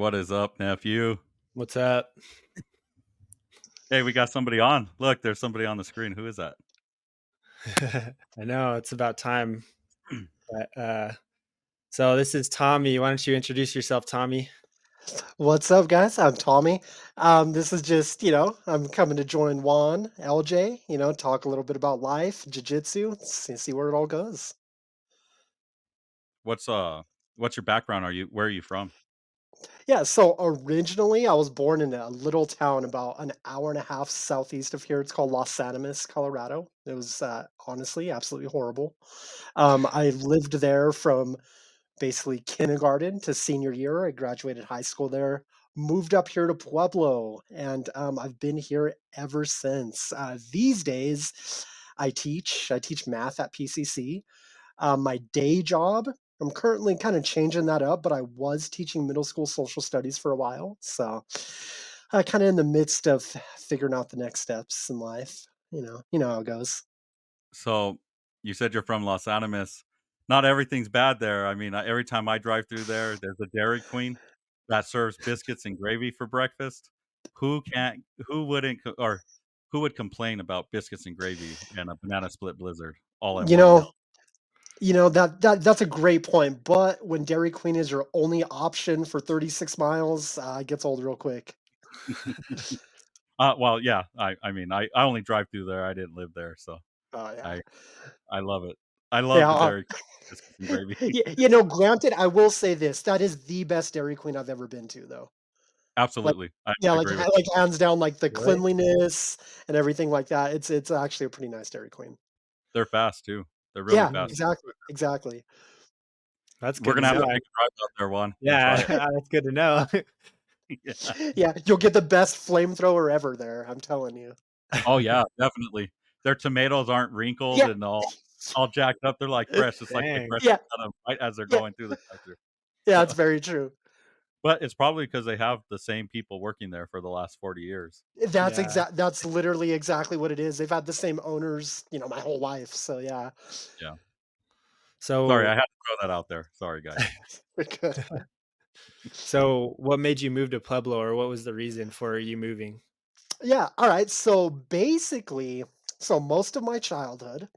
What is up, nephew? What's up? Hey, we got somebody on. Look, there's somebody on the screen. Who is that? I know it's about time. But, so this is Tommy. Why don't you introduce yourself, Tommy? What's up, guys? I'm Tommy. This is just, I'm coming to join Juan, LJ, talk a little bit about life, jiu-jitsu, see where it all goes. What's what's your background? Where are you from? Yeah, so originally I was born in a little town about an hour and a half southeast of here. It's called Los Animas, Colorado. It was honestly absolutely horrible. I lived there from basically kindergarten to senior year. I graduated high school there, moved up here to Pueblo, and I've been here ever since. These days, I teach math at PCC. My day job, I'm currently kind of changing that up, but I was teaching middle school social studies for a while, so kind of in the midst of figuring out the next steps in life. You know how it goes. So, you said you're from Los Animas. Not everything's bad there. Every time I drive through there, there's a Dairy Queen that serves biscuits and gravy for breakfast. Who can't? Who wouldn't? Or who would complain about biscuits and gravy and a banana split blizzard all in You one know, meal? that's a great point, but when Dairy Queen is your only option for 36 miles, it gets old real quick. Well, yeah. I only drive through there. I didn't live there, so Oh, yeah. I I love it. I love Yeah, the Dairy Queen biscuits and gravy. granted, I will say this, that is the best Dairy Queen I've ever been to, though. Like Absolutely. I yeah, agree with like, hands down, like, the Really? cleanliness and everything like that, it's actually a pretty nice Dairy Queen. they're fast too. They're really Yeah, fast. Mm, exactly, exactly. that's We're good to gonna have know. to make a drive out there one and Yeah, try it. that's good to know. Yeah. Yeah, you'll get the best flamethrower ever there, I'm telling you. Oh, yeah, definitely. Their tomatoes aren't wrinkled Yeah, and all jacked up, they're, like, fresh, it's like they Dang. freshly yeah, cut 'em right as they're yeah, going through the drive-through. yeah, it's So very true. but it's probably because they have the same people working there for the last 40 years. Yeah. That's literally exactly what it is. They've had the same owners, my whole life, so yeah. Yeah. Sorry, I So, had to throw that out there. Sorry, guys. We're good. so what made you move to Pueblo, or what was the reason for you moving? Yeah, alright, so basically most of my childhood,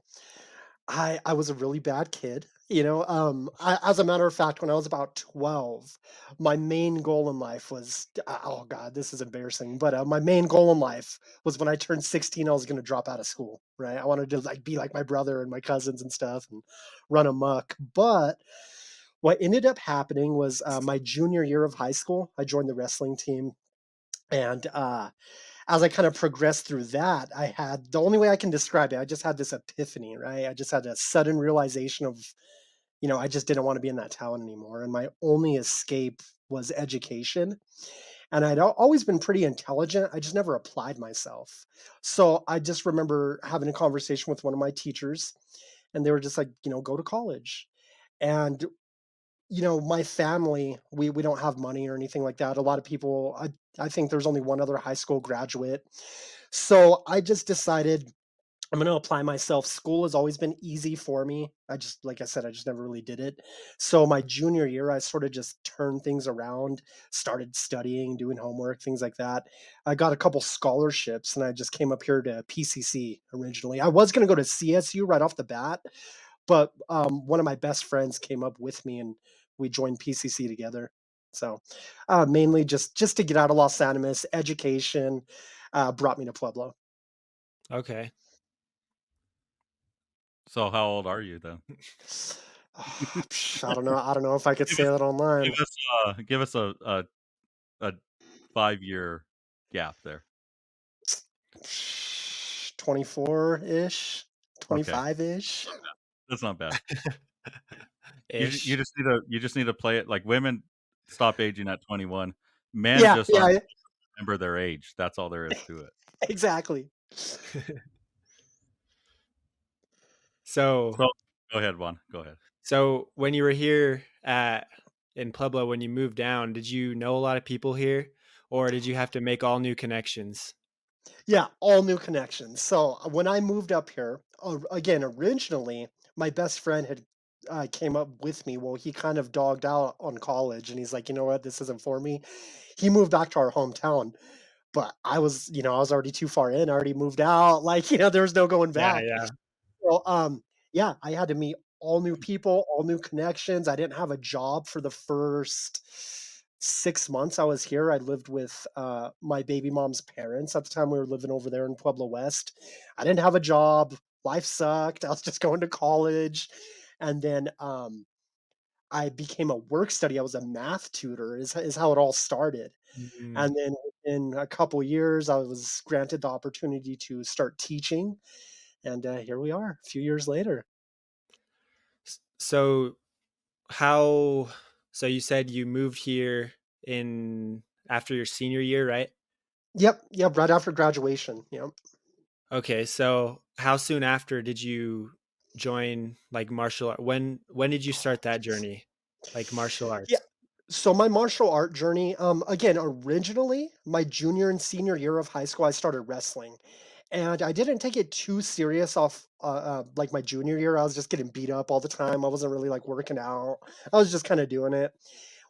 I was a really bad kid, as a matter of fact, when I was about 12, my main goal in life was oh god, this is embarrassing, but, my main goal in life was when I turned 16, I was gonna drop out of school, right? I wanted to, like, be like my brother and my cousins and stuff and run amok, but what ended up happening was, my junior year of high school, I joined the wrestling team, and, as I kind of progressed through that, I had the only way I can describe it, I just had this epiphany, right? I just had a sudden realization of, I just didn't want to be in that town anymore. And my only escape was education. And always been pretty intelligent. I just never applied myself. So I just remember having a conversation with one of my teachers, and they were just like, go to college. And my family, we don't have money or anything like that. A lot of people, I think there's only one other high school graduate. So I just decided I'm going to apply myself. School has always been easy for me. Like I said, I just never really did it. So my junior year, I sort of just turned things around, started studying, doing homework, things like that. I got a couple scholarships and I just came up here to PCC originally. I was going to go to CSU right off the bat, but one of my best friends came up with me and we joined PCC together. So mainly just to get out of Los Animas, education brought me to Pueblo. Okay. So how old are you then? I don't know. I don't know if I could Give say us that give online. us, give us a 5-year gap there. 24-ish, Okay, 25-ish. that's not bad. You Ish. just need to play it like women stop aging at 21. Men Yeah, just yeah, aren't yeah, remember their age. That's all there is to it. exactly. So, So go ahead, Juan. Go ahead. so when you were here at in Pueblo, when you moved down, did you know a lot of people here, or did you have to make all new connections? Yeah, all new connections. So when I moved up here, again, originally, my best friend had came up with me. Well, he kind of dogged out on college, and he's like, "You know what? This isn't for me." He moved back to our hometown, but I was, I was already too far in. I already moved out. Like, there was no going Yeah, back. yeah. Well, yeah, I had to meet all new people, all new connections. I didn't have a job for the first 6 months I was here. I lived with, my baby mom's parents at the time. We were living over there in Pueblo West. I didn't have a job. Life sucked. I was just going to college, and then, I became a work study. I was a math tutor is how it all started, Mhm. and then in a couple years, I was granted the opportunity to start teaching, and, here we are a few years later. So how so you said you moved here in after your senior year, right? Yep, yep, right after graduation, yep. Okay, so how soon after did you join like martial art? When did you start that journey? Like martial Yeah, arts? so my martial art journey, again, originally, my junior and senior year of high school, I started wrestling, and I didn't take it too serious off, like, my junior year. I was just getting beat up all the time. I wasn't really, like, working out. I was just kinda doing it.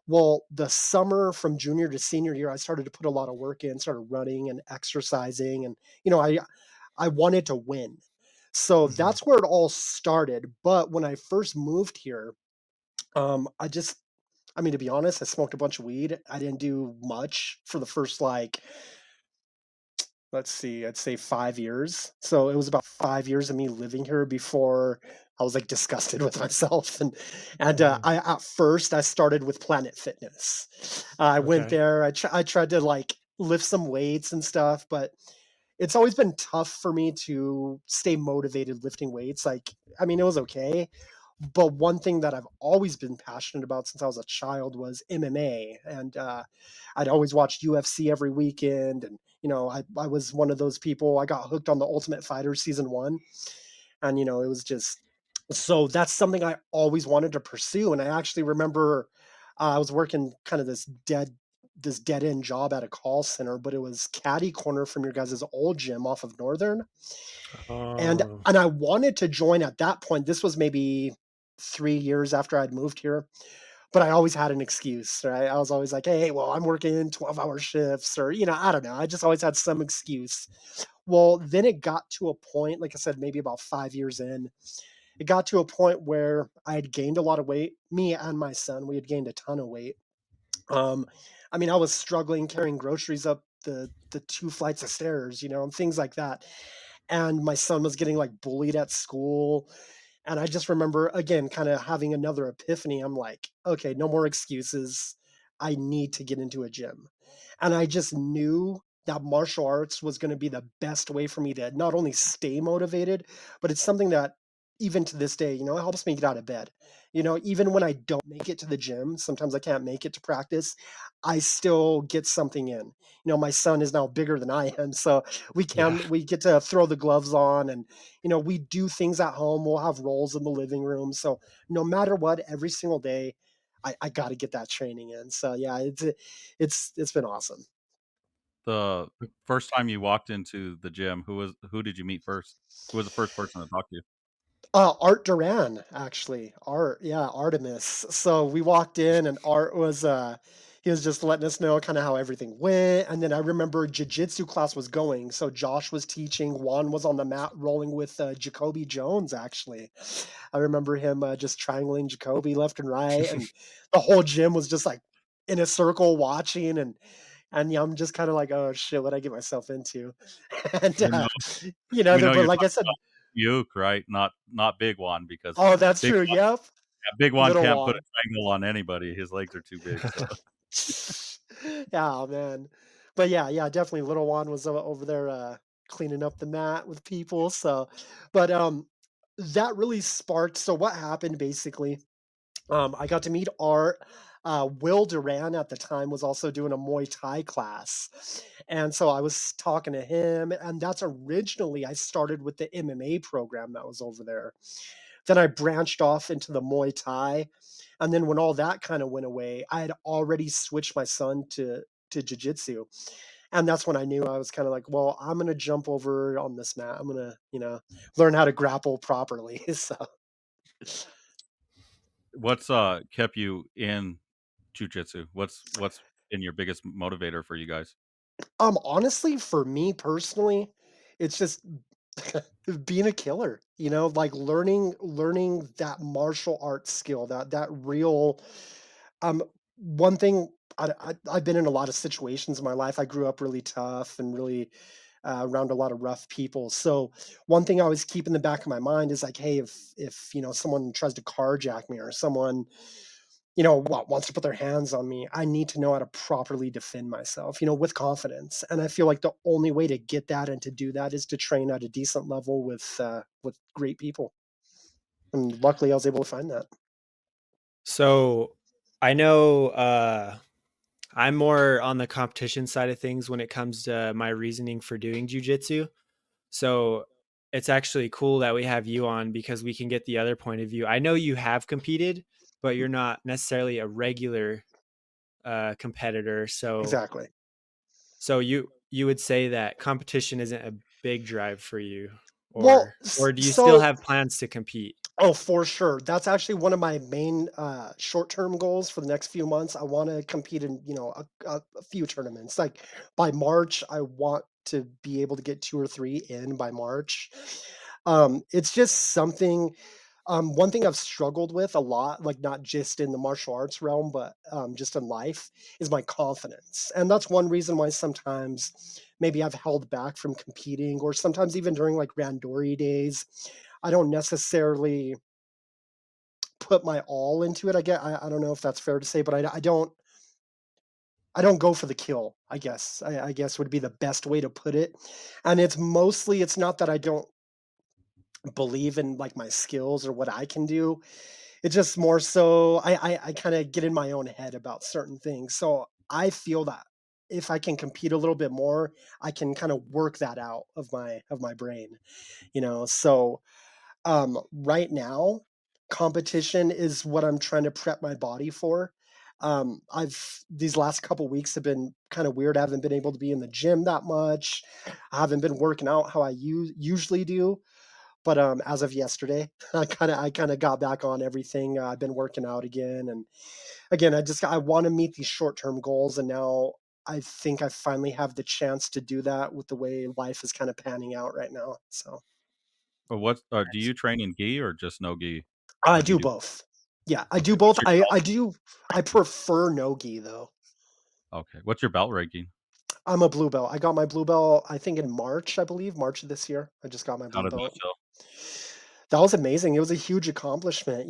Well, the summer from junior to senior year, I started to put a lot of work in, started running and exercising, and, I wanted to win. So Mhm. that's where it all started, but when I first moved here, I mean, to be honest, I smoked a bunch of weed. I didn't do much for the first, like, let's see, I'd say 5 years. So it was about 5 years of me living here before I was, like, disgusted with myself, and Mhm. I at first, I started with Planet Fitness. I went Okay. there, I tried to, like, lift some weights and stuff, but it's always been tough for me to stay motivated lifting weights. Like, I mean, it was okay, but one thing that I've always been passionate about since I was a child was MMA, and I'd always watched UFC every weekend, and I was one of those people. I got hooked on the Ultimate Fighter season one, and it was just so that's something I always wanted to pursue. And I actually remember I was working kind of this dead end job at a call center, but it was caddy corner from your guys' old gym off of Northern, and Oh. and I wanted to join at that point. This was maybe 3 years after I'd moved here, but I always had an excuse, right? I was always like, "Hey, well, I'm working 12-hour shifts," or I don't know. I just always had some excuse. Well, then it got to a point, like I said, maybe about 5 years in, it got to a point where I had gained a lot of weight. Me and my son, we had gained a ton of weight. Um, I mean, I was struggling carrying groceries up the 2 flights of stairs, and things like that. And my son was getting, like, bullied at school, and I just remember, again, kinda having another epiphany. I'm like, "Okay, no more excuses. I need to get into a gym." And I just knew that martial arts was gonna be the best way for me to not only stay motivated, but it's something that even to this day, it helps me get out of bed. Even when I don't make it to the gym, sometimes I can't make it to practice, I still get something in. My son is now bigger than I am, so Yeah. we get to throw the gloves on, and we do things at home. We'll have rolls in the living room. So no matter what, every single day, I got to get that training in. So yeah, it's been awesome. The first time you walked into the gym, who did you meet first? Who was the first person to talk to you? Art Duran, actually. Art, yeah, Artemis. So we walked in, and Art was he was just letting us know kind of how everything went. And then I remember jiu-jitsu class was going. So Josh was teaching, Juan was on the mat rolling with Jacoby Jones, actually. I remember him just triangling Jacoby left and right, and the whole gym was just like in a circle watching, and yeah, I'm just kind of like, oh shit, what I get myself into. And We know you know, we know but you're like I talking said, about Uke, right? Not Big Juan because oh, that's Big true. Juan Yep. yeah, Big Juan Little can't put a Juan. triangle on anybody. His legs are too big, so Yeah, man. But yeah, yeah, definitely little Juan was over there cleaning up the mat with people. So, but that really sparked. So what happened basically? I got to meet Art. Will Duran at the time was also doing a Muay Thai class. And so I was talking to him, and that's originally I started with the MMA program that was over there. Then I branched off into the Muay Thai. And then when all that kind of went away, I had already switched my son to jiu-jitsu. And that's when I knew I was kind of like, well, I'm going to jump over on this mat. I'm going to, learn how to grapple properly. So What's, kept you in jujitsu? What's been your biggest motivator for you guys? Honestly, for me personally, it's just being a killer, you know, like learning that martial arts skill, that real um one thing I've been in a lot of situations in my life. I grew up really tough and really around a lot of rough people. So one thing I always keep in the back of my mind is like, hey, if you know someone tries to carjack me or someone wants to put their hands on me, I need to know how to properly defend myself, with confidence. And I feel like the only way to get that and to do that is to train at a decent level with great people. And luckily, I was able to find that. So I know I'm more on the competition side of things when it comes to my reasoning for doing jujitsu. So it's actually cool that we have you on because we can get the other point of view. I know you have competed, but you're not necessarily a regular competitor. Exactly. So you would say that competition isn't a big drive for you, Well, or do you still so have plans to compete? oh, for sure. That's actually one of my main short-term goals for the next few months. I want to compete in, a few tournaments. Like by March, I want to be able to get two or three in by March. It's just something. One thing I've struggled with a lot, like not just in the martial arts realm, but just in life, is my confidence. And that's one reason why sometimes maybe I've held back from competing, or sometimes even during like randori days, I don't necessarily put my all into it. I don't know if that's fair to say, but I don't go for the kill. I guess would be the best way to put it. And it's not that I don't believe in like my skills or what I can do. It's just more so I kind of get in my own head about certain things. So I feel that if I can compete a little bit more, I can kind of work that out of my brain. So right now, competition is what I'm trying to prep my body for. I've these last couple weeks have been kind of weird. I haven't been able to be in the gym that much. I haven't been working out how I usually do. But as of yesterday, I kind of got back on everything. I've been working out again, and again, I want to meet these short term goals, and now I think I finally have the chance to do that with the way life is kind of panning out right now. So Or what do you train in gi or just no gi? I What do you do do? both. Yeah, I do Okay, both. I prefer no-gi though. what's your belt ranking? I'm a blue belt. I got my blue belt, I think in March, I believe, March of this year. I just got my How blue did that belt. feel? That was amazing. It was a huge accomplishment,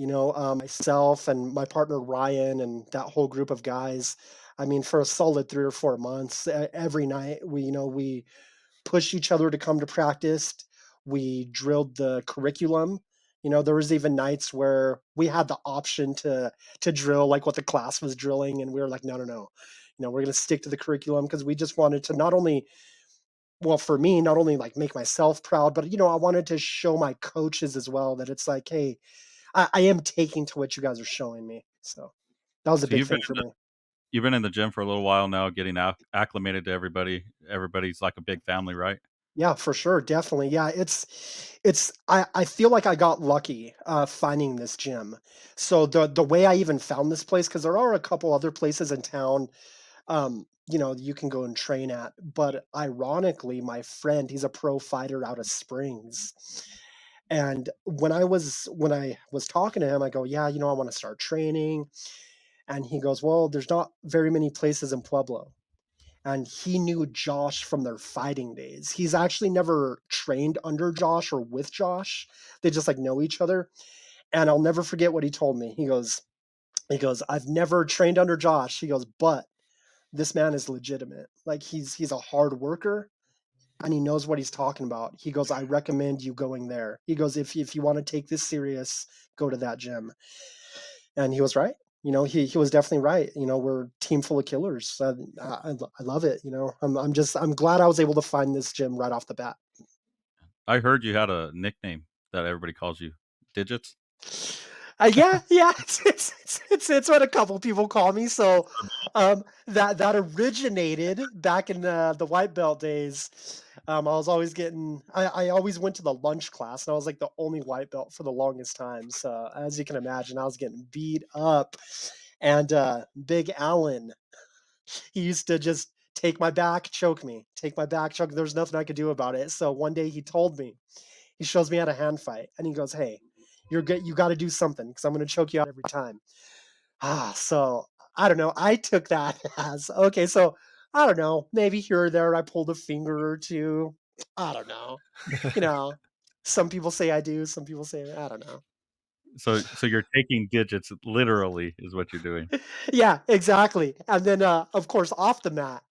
myself and my partner Ryan and that whole group of guys. I mean, for a solid 3 or 4 months, every night we pushed each other to come to practice. We drilled the curriculum. There was even nights where we had the option to drill like what the class was drilling, and we were like, no, no, no. We're going to stick to the curriculum because we just wanted to not only, well, for me, not only like make myself proud, but I wanted to show my coaches as well that it's like, hey, I am taking to what you guys are showing me. So that was a So big thing for me. you've been in the gym for a little while now, getting acclimated to everybody. Everybody's like a big family, right? Yeah, for sure, definitely. Yeah, I feel like I got lucky finding this gym. So the way I even found this place, because there are a couple other places in town, you can go and train at. But ironically, my friend, he's a pro fighter out of Springs. And when I was talking to him, I go, yeah, I want to start training. And he goes, well, there's not very many places in Pueblo, and he knew Josh from their fighting days. He's actually never trained under Josh or with Josh. They just like know each other. And I'll never forget what he told me. He goes, I've never trained under Josh. He goes, but this man is legitimate. Like he's a hard worker and he knows what he's talking about. He goes, I recommend you going there. He goes, if you want to take this serious, go to that gym. And he was right. He was definitely right. We're a team full of killers. I love it. I'm glad I was able to find this gym right off the bat. I heard you had a nickname that everybody calls you. Digits? Yeah, yeah, it's what a couple people call me. So, that originated back in the white belt days. I was always getting I always went to the lunch class, and I was, like, the only white belt for the longest time, so, as you can imagine, I was getting beat up, and, Big Alan, he used to just take my back, choke me, take my back, choke there's nothing I could do about it, so one day he told me, he shows me how to hand fight, and he goes, "Hey, you gotta do something because 'cause I'm gonna choke you out every time." So I don't know. I took that as okay. So I don't know. Maybe here or there, I pulled a finger or two. I don't know. You know, some people say I do. Some people say I don't know. So you're taking digits literally is what you're doing. Yeah, exactly. And then, of course, off the mat,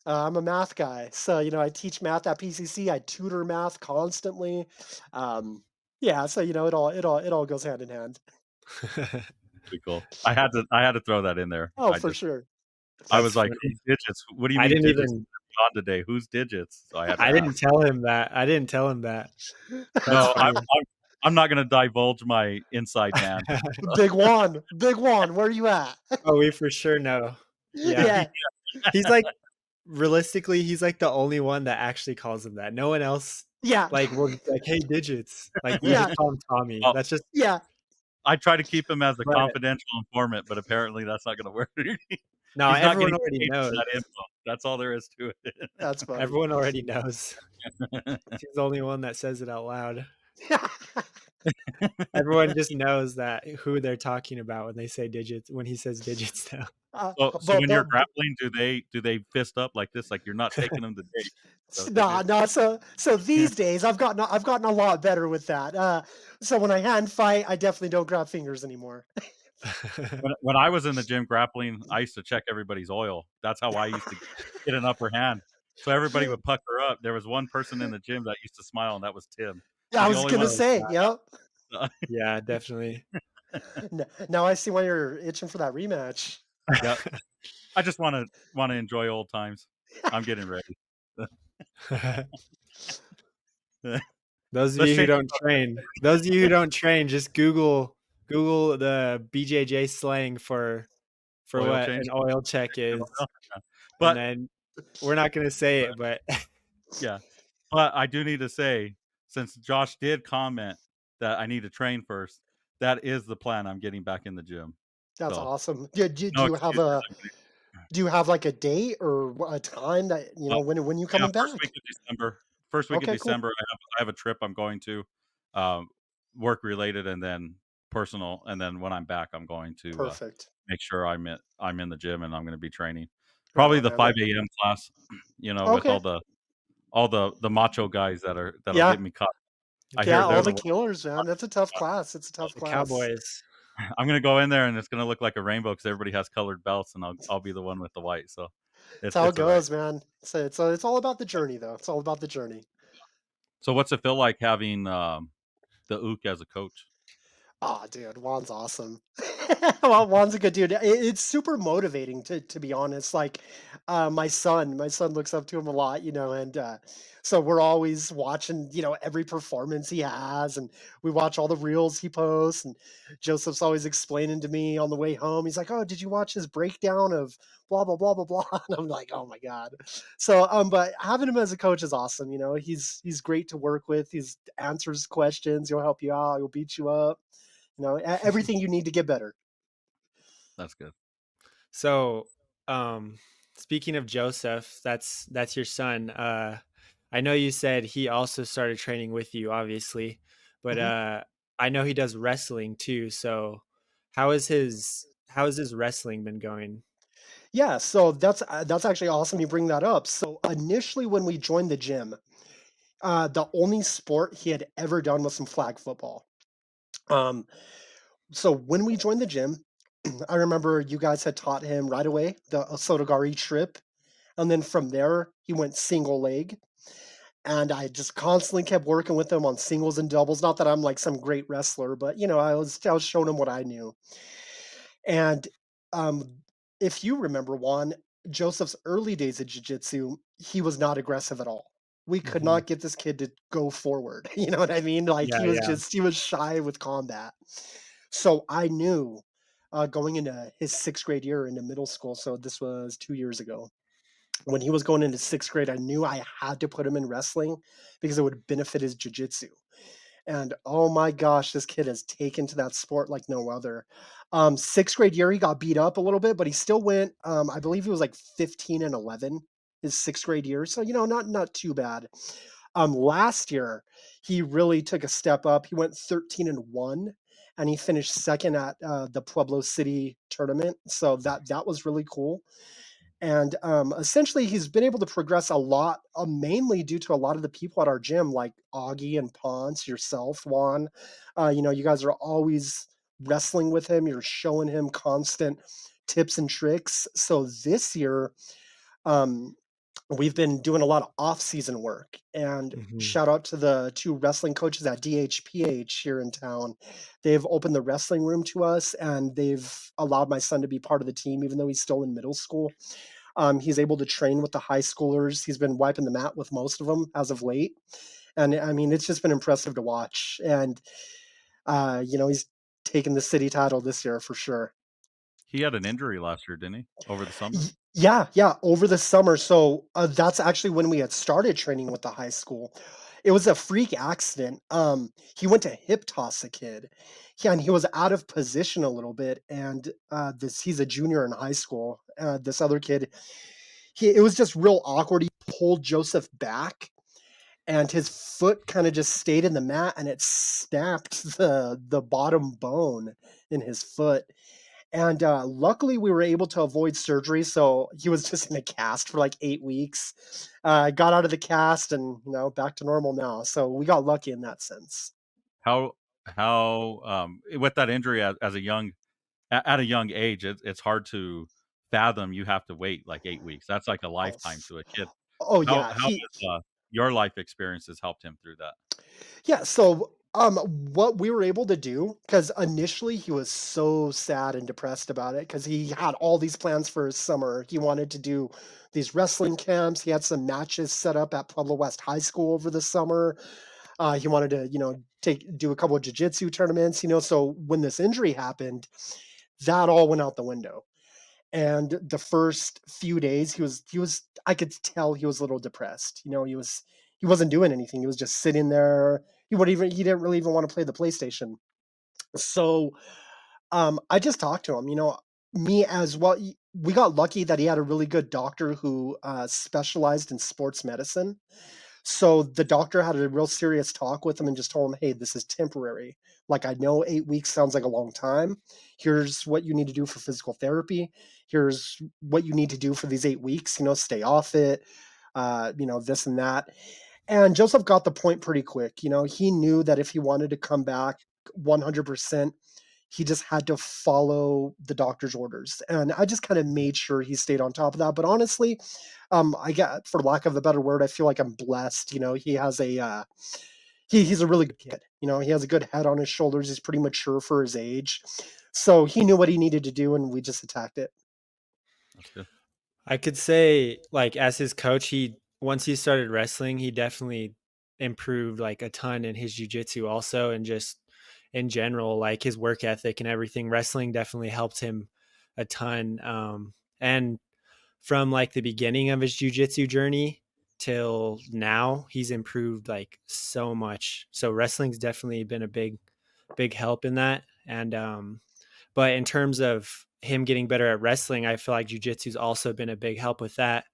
I'm a math guy. So I teach math at PCC. I tutor math constantly. Um, yeah. So it all goes hand in hand. Pretty cool. I had to throw that in there. Oh, for sure. I That's was like, funny. "Whose digits? What do you I mean didn't digits even on today? Whose digits?" So I had to I didn't ask. tell him that. I didn't tell him that. That's No, I'm funny. I'm I'm not gonna divulge my inside man. Big Juan, where are you at? Oh, we for sure know. Yeah. Yeah, He's like realistically, he's like the only one that actually calls him that. No one else yeah, like will like, "Hey, digits." Like we yeah, just call him Tommy. Well, That's just yeah. I try to keep him as a but confidential informant, but apparently that's not gonna work. no, He's not everyone getting already paid for knows. that info. That's all there is to That's funny. Everyone already knows. it. He's the only one that says it out loud. Everyone just knows that who they're talking about when they say digits when he says digits now. So But when you're grappling, do they fist up like this? Like you're not taking them to dig. Is that what they do? no, no. So these days, I've gotten a lot better with that. So when I hand fight, I definitely don't grab fingers anymore. When I was in the gym grappling, I used to check everybody's oil. That's how I used to get an upper hand. So everybody would pucker up. There was one person in the gym that used to smile, and that was Tim. Yeah, I He's the was only one gonna Oh, say, god. yep. that Yeah, definitely. Now I see why you're itching for that rematch. yeah. I just wanna enjoy old times. I'm getting ready. Those of Let's you who change don't train those of you who don't train, just Google the BJJ slang for oil what change. an oil check is, and But then we're not gonna say but it, but yeah. But I do need to say, since Josh did comment that I need to train first, that is the plan. I'm getting back in the gym. That's So, awesome. Do no you have excuses. a do you have like a date or a time that Uh, when you yeah, coming first week back? of December. First week of Okay, cool. December, I have a trip I'm going to, work related and then personal, and then when I'm back, I'm going to, Perfect. make sure I'm in the gym and I'm gonna be training. Right Probably on, the man. 5 AM class, with Okay. all the macho guys that'll Yeah. get me caught. I Yeah, hear all they're the the ones. killers, man. That's a tough class. It's a tough the class. Cowboys. I'm gonna go in there and it's gonna look like a rainbow because everybody has colored belts and I'll be the one with the white, so That's it's how it it's alright. goes, man. It's all about the journey, though. It's all about the journey. So what's it feel like having, the Uke as a coach? Oh, dude, Juan's awesome. Well, Juan's a good dude. It's super motivating to be honest. Like, my son looks up to him a lot, and so we're always watching, every performance he has, and we watch all the reels he posts. And Joseph's always explaining to me on the way home. He's like, "Oh, did you watch his breakdown of blah blah blah blah blah?" And I'm like, "Oh my god!" So, but having him as a coach is awesome. He's great to work with. He's answers questions. He'll help you out. He'll beat you up. Everything you need to get better. That's good. So, speaking of Joseph, that's your son. I know you said he also started training with you, obviously, but Mhm. I know he does wrestling too. So, how has his wrestling been going? Yeah, so that's actually awesome you bring that up. So initially, when we joined the gym, the only sport he had ever done was some flag football. Um, so when we joined the gym, I remember you guys had taught him right away the Osotogari trip, and then from there he went single leg. And I just constantly kept working with him on singles and doubles. Not that I'm like some great wrestler, but I was showing him what I knew. And if you remember, Juan, Joseph's early days of jiu-jitsu, he was not aggressive at all. We could Hmm. not get this kid to go forward. You know what I mean? Like Yeah, he yeah. was shy with combat. So I knew going into his sixth grade year into middle school. So this was 2 years ago. When he was going into 6th grade, I knew I had to put him in wrestling because it would benefit his jiu-jitsu. And oh my gosh, this kid has taken to that sport like no other. 6th grade year, he got beat up a little bit, but he still went, I believe he was like 15 and 11 his 6th grade year. So, not too bad. Last year, he really took a step up. He went 13 and 1 and he finished second at the Pueblo City tournament. So that was really cool. And essentially, he's been able to progress a lot, mainly due to a lot of the people at our gym, like Augie and Ponce, yourself, Juan. You guys are always wrestling with him. You're showing him constant tips and tricks. So this year, um, we've been doing a lot of off-season work. And Mhm. shout out to the two wrestling coaches at DHPH here in town. They've opened the wrestling room to us, and they've allowed my son to be part of the team, even though he's still in middle school. He's able to train with the high schoolers. He's been wiping the mat with most of them as of late. And I mean, it's just been impressive to watch. And, he's taken the city title this year for sure. He had an injury last year, didn't he? Over the summer? Yeah, yeah, over the summer. So that's actually when we had started training with the high school. It was a freak accident. He went to hip toss a kid. Yeah, and he was out of position a little bit. And he's a junior in high school. This other kid, it was just real awkward. He pulled Joseph back and his foot kind of just stayed in the mat and it snapped the bottom bone in his foot. And luckily we were able to avoid surgery, so he was just in a cast for like 8 weeks. Got out of the cast and back to normal now, so we got lucky in that sense. How with that injury as a at a young age, it's hard to fathom you have to wait like 8 weeks. That's like a Oh, lifetime to a kid. oh yeah, How has, your life experiences helped him through that? yeah, so, what we were able to do, because initially he was so sad and depressed about it, because he had all these plans for his summer. He wanted to do these wrestling camps. He had some matches set up at Pueblo West High School over the summer. He wanted to, do a couple of jiu-jitsu tournaments, so when this injury happened, that all went out the window. And the first few days he was I could tell he was a little depressed. He wasn't doing anything. He was just sitting there. He didn't really even want to play the PlayStation. So I just talked to him, me as well. We got lucky that he had a really good doctor who specialized in sports medicine. So the doctor had a real serious talk with him and just told him, "Hey, this is temporary. Like, I know 8 weeks sounds like a long time. Here's what you need to do for physical therapy. Here's what you need to do for these 8 weeks, stay off it, this and that." And Joseph got the point pretty quick. He knew that if he wanted to come back 100%, he just had to follow the doctor's orders. And I just kind of made sure he stayed on top of that. But honestly, I got, for lack of a better word, I feel like I'm blessed. He has he's a really good kid. He has a good head on his shoulders. He's pretty mature for his age. So he knew what he needed to do and we just attacked it. That's good. I could say, like, as his coach, he once he started wrestling, he definitely improved like a ton in his jujitsu also, and just in general, like his work ethic and everything. Wrestling definitely helped him a ton. And from like the beginning of his jujitsu journey till now, he's improved like so much. So wrestling's definitely been a big help in that. And but in terms of him getting better at wrestling, I feel like jujitsu's also been a big help with that,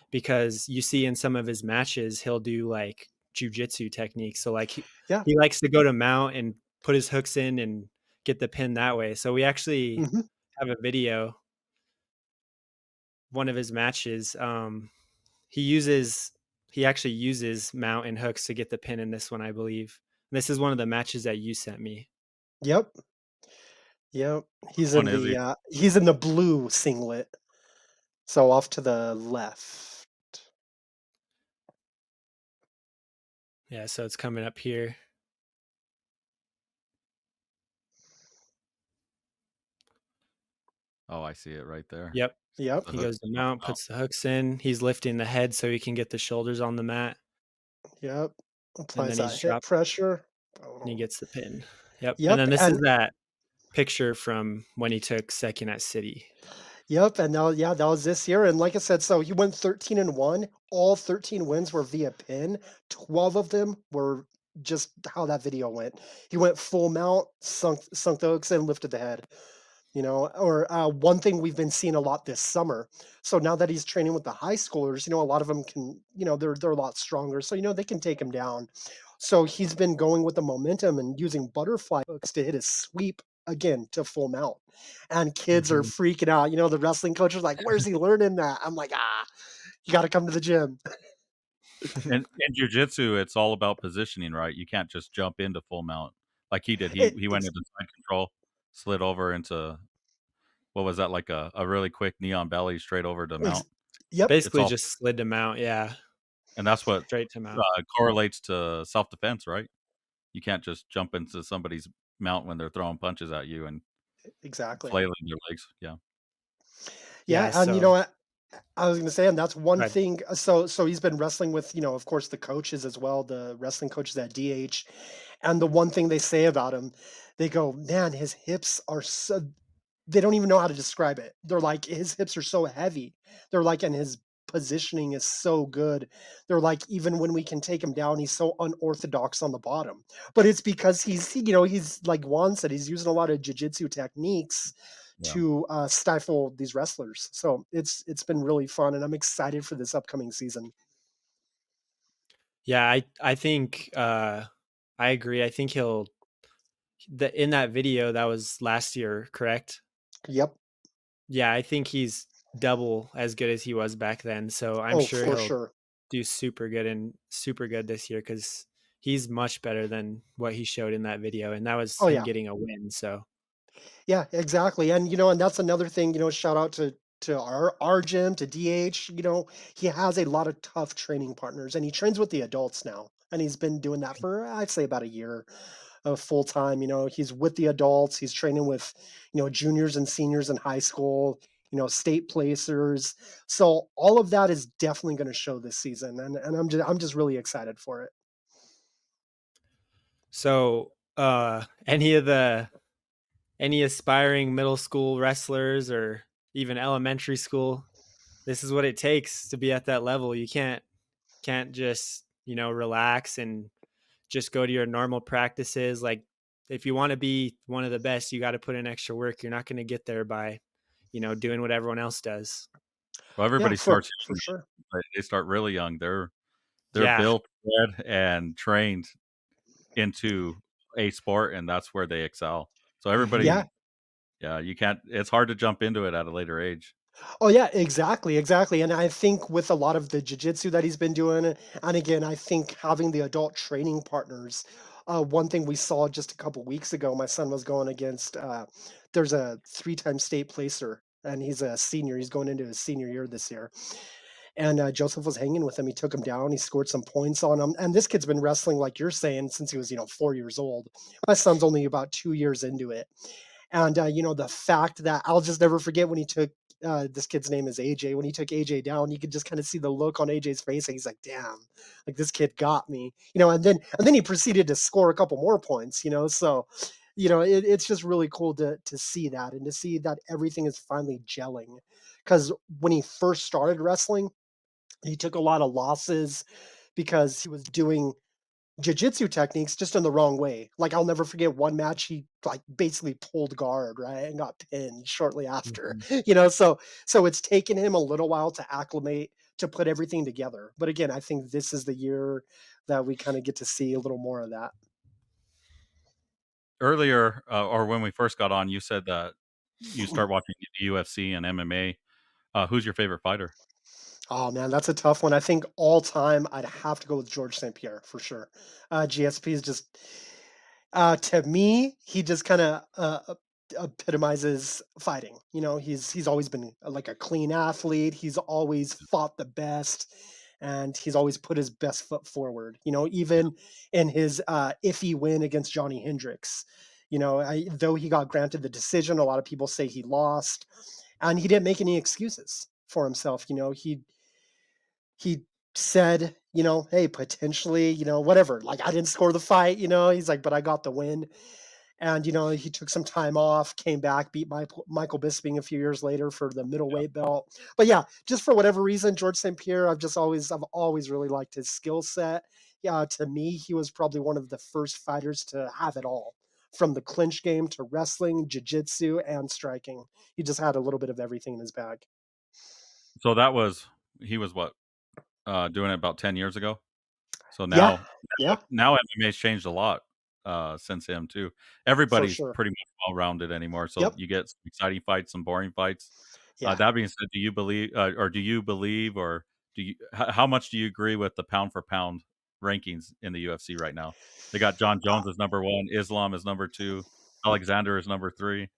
because you see in some of his matches, he'll do like jujitsu techniques. So like Yeah. he likes to go to mount and put his hooks in and get the pin that way. So we actually Hmm. have a video, one of his matches. He uses he actually uses mount and hooks to get the pin in this one, I believe. This is one of the matches that you sent me. Yep. Yep. Which one is he? He's in the blue singlet. So off to the left. Yeah, so it's coming up here. Oh, I see it right there. Yep. Yep. The He hook goes to on mount, the mount. puts the hooks in. He's lifting the head so he can get the shoulders on the mat, Yep. and Applies then that he's hip dropped pressure. and he Oh. gets the pin. Yep. And Yep. then this is And that picture from when he took second at City. Yep, and now yeah, that was this year, and like I said, so he went 13-1. All 13 wins were via pin. 12 of them were just how that video went. He went full mount, sunk the hooks, and lifted the head. Or one thing we've been seeing a lot this summer. So now that he's training with the high schoolers, a lot of them can, they're a lot stronger, so they can take him down. So he's been going with the momentum and using butterfly hooks to hit his sweep again to full mount. And kids are Mhm. freaking out. The wrestling coach is like, "Where's he learning that?" I'm like, you got to come to the gym. And in jiu-jitsu, it's all about positioning, right? You can't just jump into full mount like he did. He It, he went ex- into side control, slid over into what was that, like a really quick knee on belly straight over to ex- mount. yep, It's Basically all just slid to mount, yeah, and that's what, straight to mount. correlates to self-defense, right? You can't just jump into somebody's mount when they're throwing punches at you and exactly. flailing their legs, yeah. Yeah, Yeah, and so I was gonna say, and that's one but thing. So he's been wrestling with, of course, the coaches as well, the wrestling coaches at DH. And the one thing they say about him, they go, "Man, his hips are so." They don't even know how to describe it. They're like, his hips are so heavy. They're like, and his positioning is so good. They're like, even when we can take him down, he's so unorthodox on the bottom. But it's because he's like Juan said, he's using a lot of jujitsu techniques Yeah. to stifle these wrestlers. So it's been really fun, and I'm excited for this upcoming season. yeah, I think, I agree. I think he'll in that video that was last year, correct? Yep. Yeah, I think he's double as good as he was back then, so I'm Oh, sure for he'll sure. do super good this year because he's much better than what he showed in that video, and that was Oh him yeah. getting a win, so Yeah, exactly. And that's another thing, shout out to our gym, to DH, he has a lot of tough training partners, and he trains with the adults now. And he's been doing that for I'd say about a year of full time. He's with the adults, he's training with, juniors and seniors in high school, state placers. So all of that is definitely going to show this season, and I'm just really excited for it. so, any aspiring middle school wrestlers or even elementary school, this is what it takes to be at that level. You can't just, relax and just go to your normal practices. Like if you want to be one of the best, you got to put in extra work. You're not going to get there by, doing what everyone else does. Well, Yeah, everybody for starts for young, sure. but they start really young. They're Yeah. built, fed, and trained into a sport, and that's where they excel. So Hmm. Yeah. everybody yeah, you can't it's hard to jump into it at a later age. Oh yeah, exactly, exactly. And I think with a lot of the jujitsu that he's been doing, and again, I think having the adult training partners. One thing we saw just a couple weeks ago, my son was going against. There's a three-time state placer, and he's a senior. He's going into his senior year this year. And Joseph was hanging with him. He took him down. He scored some points on him. And this kid's been wrestling, like you're saying, since he was, 4 years old. My son's only about 2 years into it. And the fact that I'll just never forget when he took this kid's name is AJ. When he took AJ down, you could just kind of see the look on AJ's face, and he's like, "Damn, like this kid got me," And then he proceeded to score a couple more points, So, it's just really cool to see that, and to see that everything is finally gelling. Because when he first started wrestling, he took a lot of losses because he was doing jiu-jitsu techniques just in the wrong way. Like, I'll never forget one match, he, like, basically pulled guard, right, and got pinned shortly after, Hmm. So it's taken him a little while to acclimate, to put everything together. But again, I think this is the year that we kinda get to see a little more of that. Earlier, or when we first got on, you said that you start watching the UFC and MMA. Who's your favorite fighter? Oh, man, that's a tough one. I think all time, I'd have to go with George St. Pierre for sure. GSP is just to me, he just kinda, epitomizes fighting. He's always been, like, a clean athlete, he's always fought the best, and he's always put his best foot forward, Yeah. even in his, iffy win against Johnny Hendricks. Though he got granted the decision, a lot of people say he lost, and he didn't make any excuses for himself. He said, "Hey, potentially, whatever, like, I didn't score the fight," he's like, "But I got the win." And, he took some time off, came back, beat Michael Bisping a few years later for the middleweight belt. But yeah, just for whatever reason, George St. Pierre, I've always really liked his skill set. Yeah, to me, he was probably one of the first fighters to have it all, from the clinch game to wrestling, jiu-jitsu, and striking. He just had a little bit of everything in his bag. So he was what, doing it about 10 years ago? So Yeah, now yeah, now MMA's changed a lot, since him too. for Everybody's sure. pretty much well-rounded anymore, so Yep. you get some exciting fights, some boring fights. Yeah. That being said, do you believe, or do you how much do you agree with the pound for pound rankings in the UFC right now? They got John Uh, Jones as number 1, Islam as number 2, Alexander is number 3.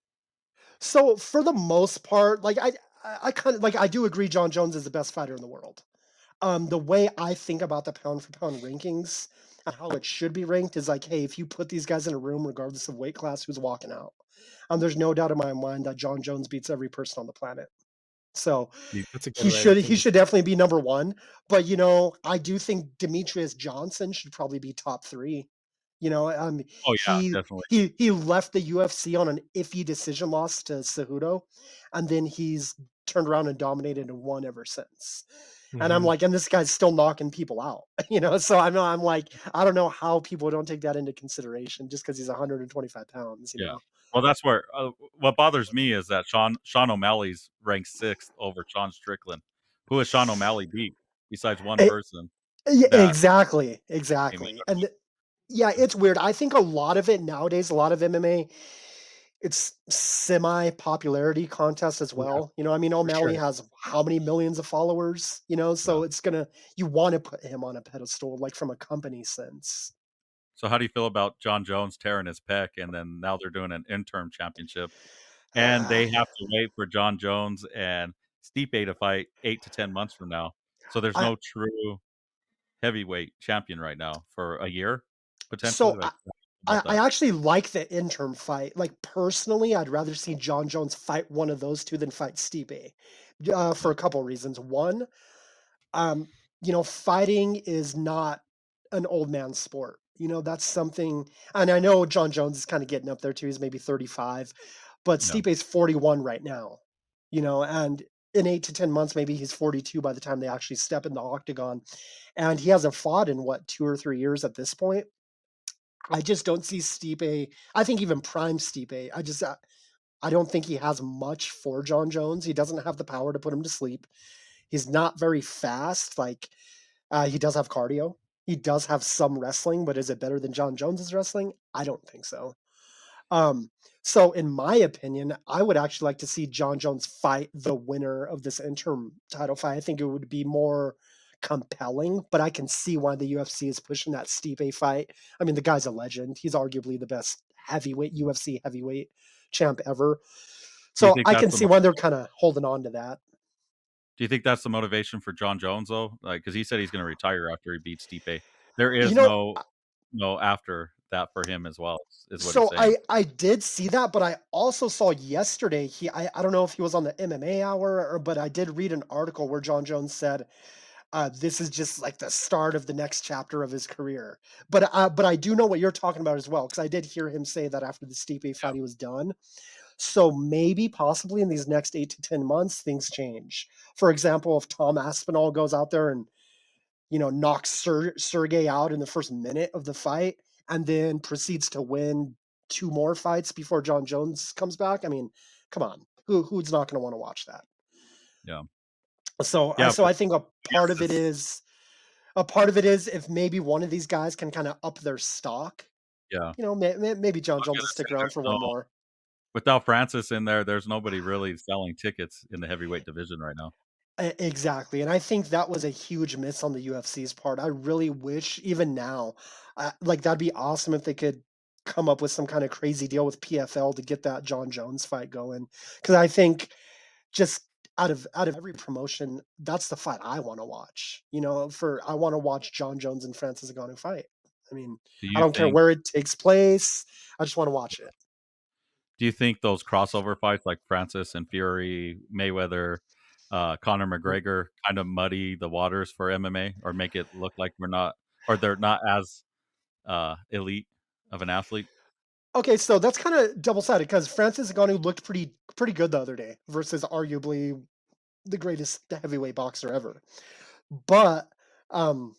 so for the most part, like I kind of like I do agree John Jones is the best fighter in the world. The way I think about the pound for pound rankings and how it should be ranked is like, hey, if you put these guys in a room, regardless of weight class, who's walking out? There's no doubt in my mind that John Jones beats every person on the planet. So You That's a good he way to should think he of should definitely be number one. But I do think Demetrius Johnson should probably be top three. Oh, yeah, He definitely. he left the UFC on an iffy decision loss to Cejudo, and then he's turned around and dominated and won ever since. it. And I'm Mhm. like, and this guy's still knocking people out, So I'm like, I don't know how people don't take that into consideration just because he's 125 pounds. Yeah. Well, that's where what bothers me is that Sean O'Malley's ranked 6th over Sean Strickland. Who has Sean O'Malley beat besides one E- person yeah, that exactly, came in? exactly. And yeah, it's weird. I think a lot of it nowadays, a lot of MMA, it's semi popularity contest as Yeah, well. I mean, for O'Malley sure. has how many millions of followers, Yeah. so you want to put him on a pedestal, like from a company sense. So how do you feel about John Jones tearing his pec, and then now they're doing an interim championship, and Uh, they have to wait for John Jones and Stipe to fight 8 to 10 months from now. So there's I no true heavyweight champion right now for a year, potentially, so like, I about I that? actually like the interim fight. Like, personally, I'd rather see John Jones fight one of those 2 than fight Stipe, for Yeah. a couple reasons. One, um, fighting is not an old man sport. That's something, and I know John Jones is kinda getting up there too, he's maybe 35, but Yeah. Stipe's 41 right now, and in 8 to 10 months, maybe he's 42 by the time they actually step in the octagon, and he hasn't fought in, what, 2 or 3 years at this point? I just don't see Stipe. I think even prime Stipe, I don't think he has much for John Jones. He doesn't have the power to put him to sleep. He's not very fast. Like, he does have cardio. He does have some wrestling, but is it better than John Jones's wrestling? I don't think so. Um, so in my opinion, I would actually like to see John Jones fight the winner of this interim title fight. I think it would be more compelling, but I can see why the UFC is pushing that Stipe fight. I mean, the guy's a legend. He's arguably the best UFC heavyweight champ ever. Do you So think I that's can the see why they're kind of holding on to that. Do you think that's the motivation for John Jones, though? Like, because he said he's gonna retire after he beats Stipe. There You is know, no after that for him as well, is what he's so saying. I did see that, but I also saw yesterday I don't know if he was on the MMA Hour, but I did read an article where John Jones said, this is just like the start of the next chapter of his career. But I do know what you're talking about as well, because I did hear him say that after the Stipe Yeah. fight he was done. So maybe possibly in these next 8 to 10 months things change. For example, if Tom Aspinall goes out there and knocks Sergey out in the first minute of the fight, and then proceeds to win 2 more fights before John Jones comes back. I mean, come on, who's not going to want to watch that? Yeah. So I Yeah, so but I think I guess it's a part of it is if maybe one of these guys can kind of up their stock. yeah. Maybe John I was Jones will gonna say stick around for one more. without Francis in there, there's nobody really selling tickets in the heavyweight division right now. Exactly, and I think that was a huge miss on the UFC's part. I really wish, even now, like that'd be awesome if they could come up with some kind of crazy deal with PFL to get that John Jones fight going. Because I think just out of every promotion, that's the fight I want to watch. For I want to watch John Jones and Francis Ngannou fight. I mean, Do I you don't care think where it takes place. I just want to watch it. do you think those crossover fights like Francis and Fury, Mayweather, Conor McGregor kind of muddy the waters for MMA or make it look like they're not as elite of an athlete? Okay, so that's kinda double-sided because Francis Ngannou looked pretty good the other day versus arguably the greatest heavyweight boxer ever. But, um,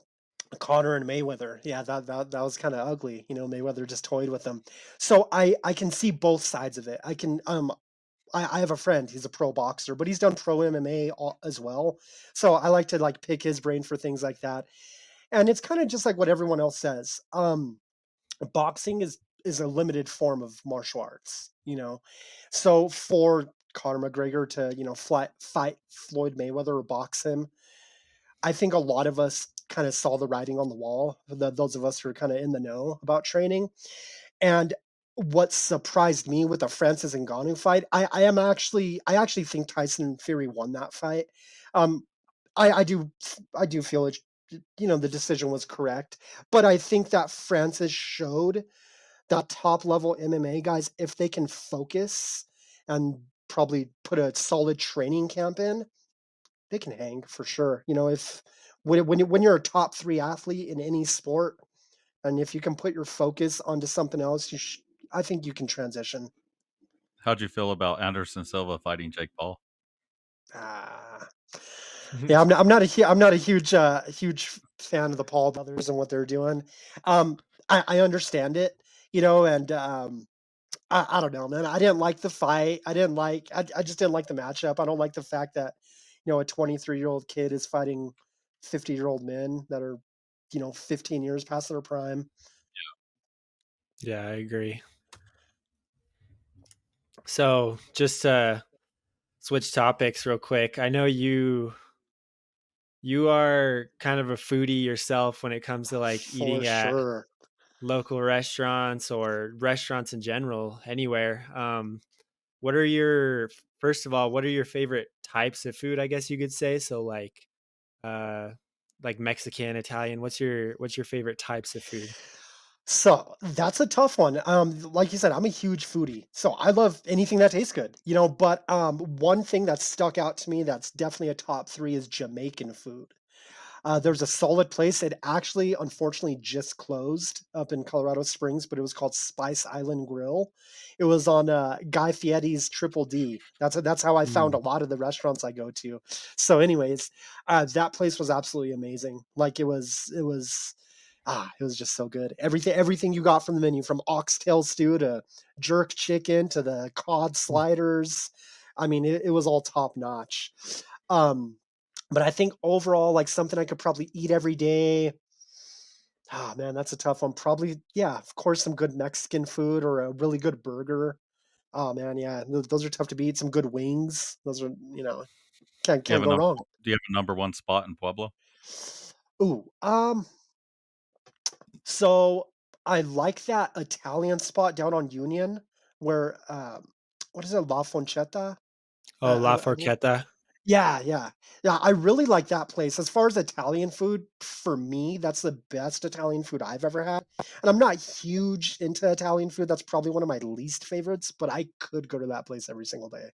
Conor and Mayweather, yeah, that was kinda ugly, you know, Mayweather just toyed with them. So I can see both sides of it. I have a friend, he's a pro boxer, but he's done pro MMA as well. So I like to, like, pick his brain for things like that. And it's kinda just like what everyone else says. Boxing is a limited form of martial arts, you know? So for Conor McGregor to, you know, fight Floyd Mayweather or box him, I think a lot of us kind of saw the writing on the wall, those of us who are kind of in the know about training. And what surprised me with the Francis Ngannou fight, I actually think Tyson Fury won that fight. Um, I do feel it, you know, the decision was correct, but I think that Francis showed that top level MMA guys, if they can focus and probably put a solid training camp in, they can hang for sure. You know, if when you're a top 3 athlete in any sport, and if you can put your focus onto something else, I think you can transition. How'd you feel about Anderson Silva fighting Jake Paul? Ah. Yeah, I'm not a huge fan of the Paul brothers and what they're doing. Um, I understand it, you know, and, I don't know, man. I didn't like the fight. I just didn't like the matchup. I don't like the fact that, you know, a 23-year-old kid is fighting 50-year-old men that are, you know, 15 years past their prime. Yeah, I agree. So just to switch topics real quick, I know you are kind of a foodie yourself when it comes to like For eating at sure. local restaurants or restaurants in general, anywhere. What are your first of all, what are your favorite types of food, I guess you could say? So uh like Mexican, Italian. What's your favorite types of food? So that's a tough one. Like you said, I'm a huge foodie, so I love anything that tastes good, you know. But one thing that stuck out to me that's definitely a top three is Jamaican food. There's a solid place. It actually, unfortunately, just closed up in Colorado Springs, but it was called Spice Island Grill. It was on Guy Fieri's Triple D. That's how I found Mm, a lot of the restaurants I go to. So, anyways, that place was absolutely amazing. Like it was just so good. Everything you got from the menu, from oxtail stew to jerk chicken to the cod mm. sliders. I mean, it was all top notch. Um, but I think overall, like something I could probably eat every day. Ah, man, that's a tough one. Probably, yeah, of course, some good Mexican food or a really good burger. Oh man, yeah, those are tough to beat. Some good wings. Those are, you know, You have can't a go number wrong. do you have a number 1 spot in Pueblo? Ooh, so I like that Italian spot down on Union where what is it, La Foncetta? Oh, La I believe. Forchetta. Yeah, yeah. Yeah, I really like that place. As far as Italian food, for me, that's the best Italian food I've ever had. And I'm not huge into Italian food. That's probably one of my least favorites, but I could go to that place every single day.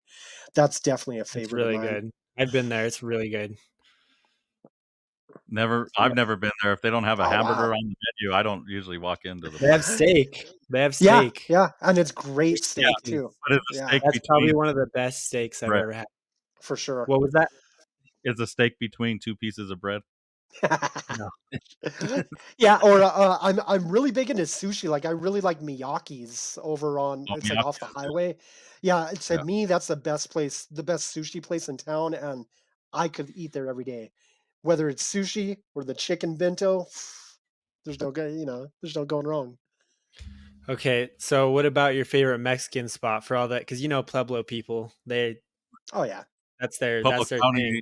That's definitely a It's favorite of really mine. good. I've been there. It's really good. I've Yeah. never been there. If they don't have a Oh, wow. hamburger on the menu, I don't usually walk into the They have place. steak. They have Yeah, steak. yeah. And it's Their great steak steak too. is But is a Yeah, steak that's between probably one of the best steaks I've bread ever had. for sure. What was that? is a steak between 2 pieces of bread? No. Yeah, or, I'm really big into sushi, like, I really like Miyake's over on Oh, it's, like, off Miyake the is good. highway. Yeah, to Yeah. me, that's the best sushi place in town, and I could eat there every day. Whether it's sushi or the chicken bento, there's no going wrong. Okay, so what about your favorite Mexican spot for all that? Because you know Pueblo people, Oh, yeah. Pueblo that's their thing. County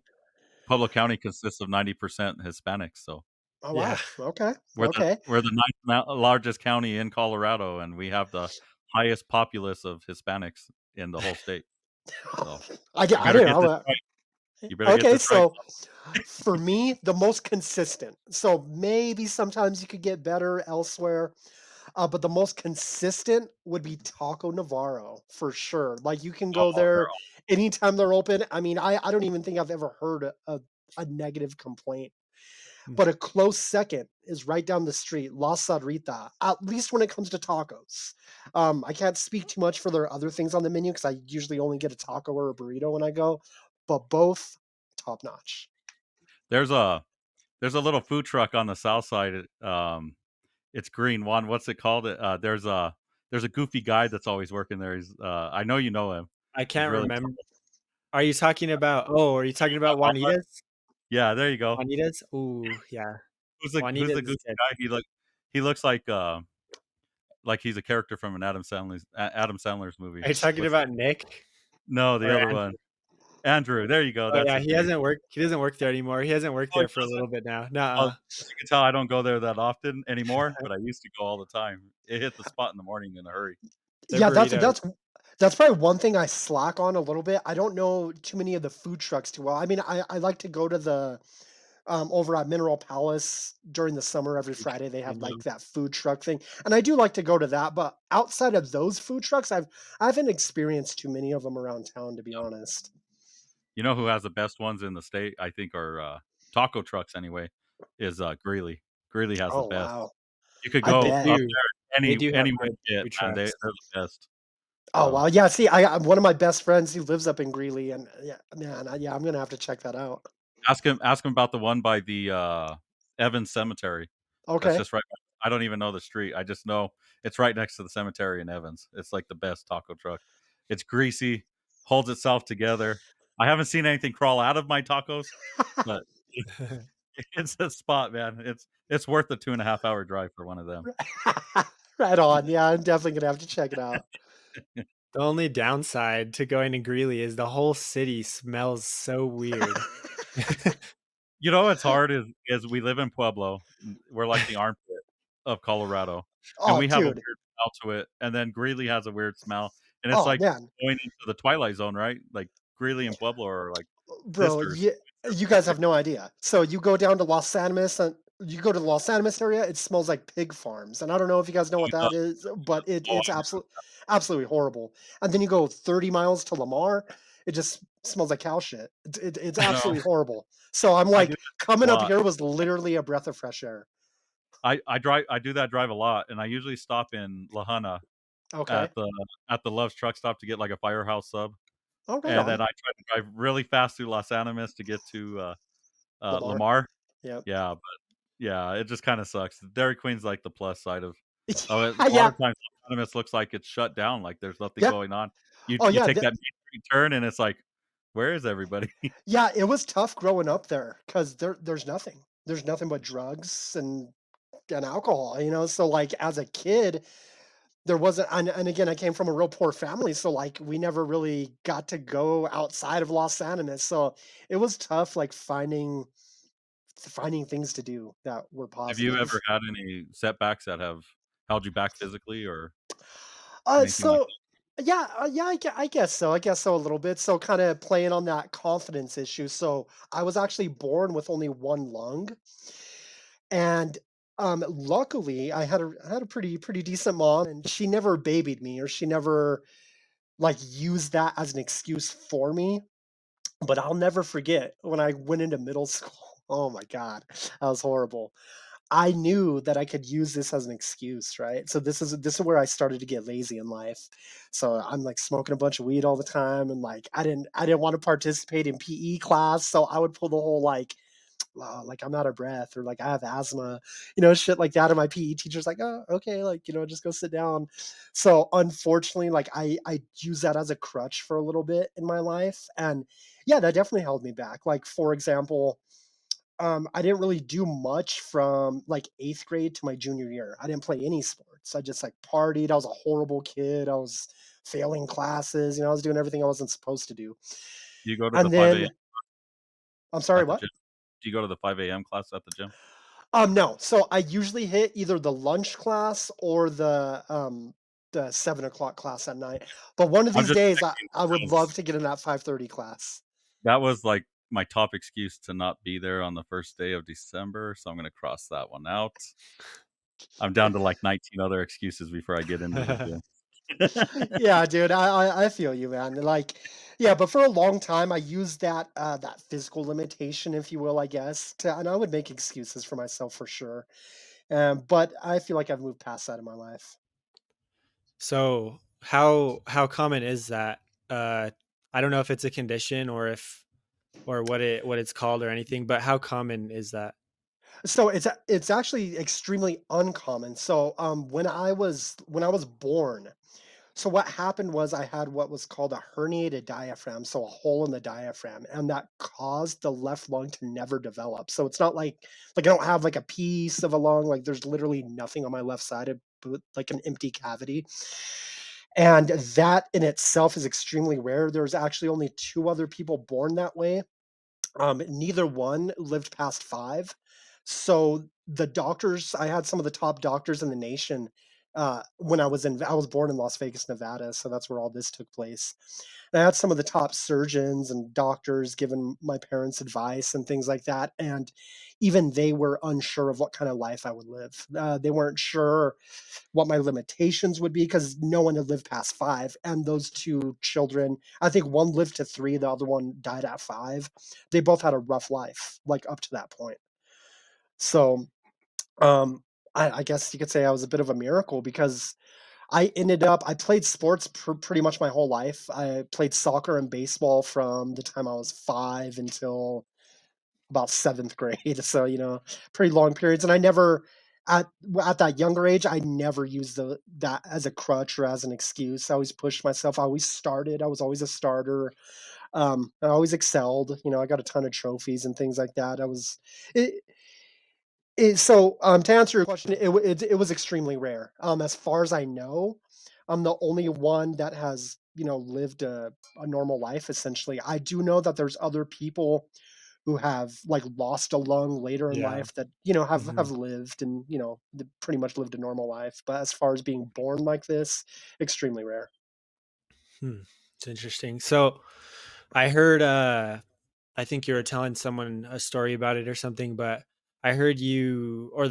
Pueblo County consists of 90% Hispanics, so Oh, Yeah, wow. Okay, we're the okay. we're the ninth largest county in Colorado, and we have the highest populace of Hispanics in the whole state. So, you I better didn't get this know. right. You better get Okay, this right. so for me, the most consistent. So maybe sometimes you could get better elsewhere, but the most consistent would be Taco Navarro for sure. Like you can go Oh, they're there anytime they're open. I mean, I don't even think I've ever heard a negative complaint. but a close second is right down the street, La Sarita, at least when it comes to tacos. I can't speak too much for their other things on the menu because I usually only get a taco or a burrito when I go, but both top notch. There's a there's a little food truck on the south side. It's green. Juan, what's it called? There's a goofy guy that's always working there. I know you know him. I He's can't really remember. Are you talking about are you talking about Juanita's? yeah. There you go. Juanita's? Ooh, yeah. Who's the Juanita's is goofy good. guy? He looks like he's a character from an Adam Sandler's movie. Are you talking What's about Nick no the or other Andrew? one? Andrew. There you go. Oh, That's yeah, his name. he doesn't work there anymore. He hasn't worked Oh, he there for a doesn't. little bit now. Well, Nuh-uh. as you can tell, I don't go there that often anymore, but I used to go all the time. It hit the spot in the morning in a hurry. Their Yeah, burritos. that's probably one thing I slack on a little bit. I don't know too many of the food trucks too well. I mean, I like to go to the over at Mineral Palace during the summer. Every Friday they have like that food truck thing, and I do like to go to that. But outside of those food trucks, I haven't experienced too many of them around town, to be honest. You know who has the best ones in the state, I think, are, taco trucks anyway, is, Greeley. Greeley has the Oh best. wow, You could I go They bet. up do. there They do have any way good you get, food man, they're trucks. the best. Oh So, wow, yeah. See, I one of my best friends who lives up in Greeley, and yeah, man, yeah, I'm gonna have to check that out. ask him about the one by the, Evans Cemetery. That's Okay. just right I don't even know the street, I just know it's right next to the cemetery in Evans. It's, like, the best taco truck. It's greasy, holds itself together. I haven't seen anything crawl out of my tacos, but it's a spot, man. It's worth the 2.5 hour drive for one of them. Right on. Yeah, I'm definitely gonna have to check it out. The only downside to going to Greeley is the whole city smells so weird. You know what's hard is we live in Pueblo. We're like the armpit of Colorado, and Oh, we have a dude. weird smell to it, and then Greeley has a weird smell, and it's Oh, like man. going into the Twilight Zone, right? Like, Greeley and Pueblo are like Bro, sisters. you guys have no idea. So you go down to Los Animas and you go to the Los Animas area, it smells like pig farms. And I don't know if you guys know what that is, but Oh, it's absolutely horrible. And then you go 30 miles to Lamar, it just smells like cow shit. It's I know. absolutely horrible. So I'm I do like, that a coming up lot. here was literally a breath of fresh air. I do that drive a lot, and I usually stop in La Junta Okay. at the Love's truck stop to get, like, a Firehouse sub, Oh, right and on. then I try to drive really fast through Los Animas to get to, Lamar. Lamar. Yep. Yeah, but yeah, it just kinda sucks. Dairy Queen's, like, the plus side of it. A lot Yeah. of times, Los Animas looks like it's shut down, like, there's nothing Yeah. going on. You Oh, you yeah. take that Main Street turn, and it's like, "Where is everybody?" Yeah, it was tough growing up there because there's nothing. There's nothing but drugs and alcohol, you know? So, like, as a kid, there wasn't and again, I came from a real poor family, so, like, we never really got to go outside of Los Animas, so it was tough, like, finding things to do that were Have you positive. ever had any setbacks that have held you back physically or anything like So yeah, yeah, I guess so. I guess so a little bit. So kind of playing on that confidence issue. So I was actually born with only one lung, and luckily I had a pretty decent mom, and she never babied me or she never like used that as an excuse for me. But I'll never forget when I went into middle school. Oh my god, that was horrible. I knew that I could use this as an excuse, right? So this is where I started to get lazy in life. So I'm like smoking a bunch of weed all the time, and like I didn't want to participate in PE class, so I would pull the whole like I'm out of breath or like I have asthma, you know, shit like that. And my PE teacher's like, oh, okay, like you know, just go sit down. So unfortunately, like I use that as a crutch for a little bit in my life, and yeah, that definitely held me back. Like for example, I didn't really do much from like 8th grade to my junior year. I didn't play any sports. I just like partied. I was a horrible kid. I was failing classes. You know, I was doing everything I wasn't supposed to do. do you go to the And 5 AM then, I'm sorry, at the what? gym? Do you go to the 5 AM class at the gym? No. So I usually hit either the lunch class or the 7 o'clock class at night. But one of I'm these just days, connecting I the would dots. love to get in that 5:30 class. That was, like, my top excuse to not be there on the 1st day of December, so I'm gonna cross that one out. I'm down to, like, 19 other excuses before I get into the gym. Yeah, dude, I feel you, man. Like, Yeah, but for a long time, I used that physical limitation, if you will, I guess, and I would make excuses for myself for sure. But I feel like I've moved past that in my life. So how common is that? Uh, I don't know if it's a condition or if or what it's called or anything, but how common is that? So it's actually extremely uncommon. So when I was born, so what happened was I had what was called a herniated diaphragm, so a hole in the diaphragm, and that caused the left lung to never develop. So it's not like I don't have like a piece of a lung, like there's literally nothing on my left side, but like an empty cavity. And that in itself is extremely rare. There's actually only two other people born that way. Neither one lived past 5. So the doctors, I had some of the top doctors in the nation, when I was born in Las Vegas, Nevada, so that's where all this took place. And I had some of the top surgeons and doctors giving my parents advice and things like that, and even they were unsure of what kind of life I would live. They weren't sure what my limitations would be because no one had lived past 5, and those 2 children, I think one lived to 3, the other one died at 5. They both had a rough life, like, up to that point. So, um, I guess you could say I was a bit of a miracle because I played sports pretty much my whole life. I played soccer and baseball from the time I was 5 until about 7th grade, so, pretty long periods, and I never at at that younger age, I never used that as a crutch or as an excuse. I always pushed myself, I always started, I was always a starter, I always excelled, I got a ton of trophies and things like that. I was it to answer your question, it was extremely rare. As far as I know, I'm the only one that has, lived a normal life, essentially. I do know that there's other people who have, like, lost a lung later in Yeah. life that, have Mhm. lived and, pretty much lived a normal life, but as far as being born like this, extremely rare. Hmm. It's interesting. So I heard I think you were telling someone a story about it or something, but I heard you or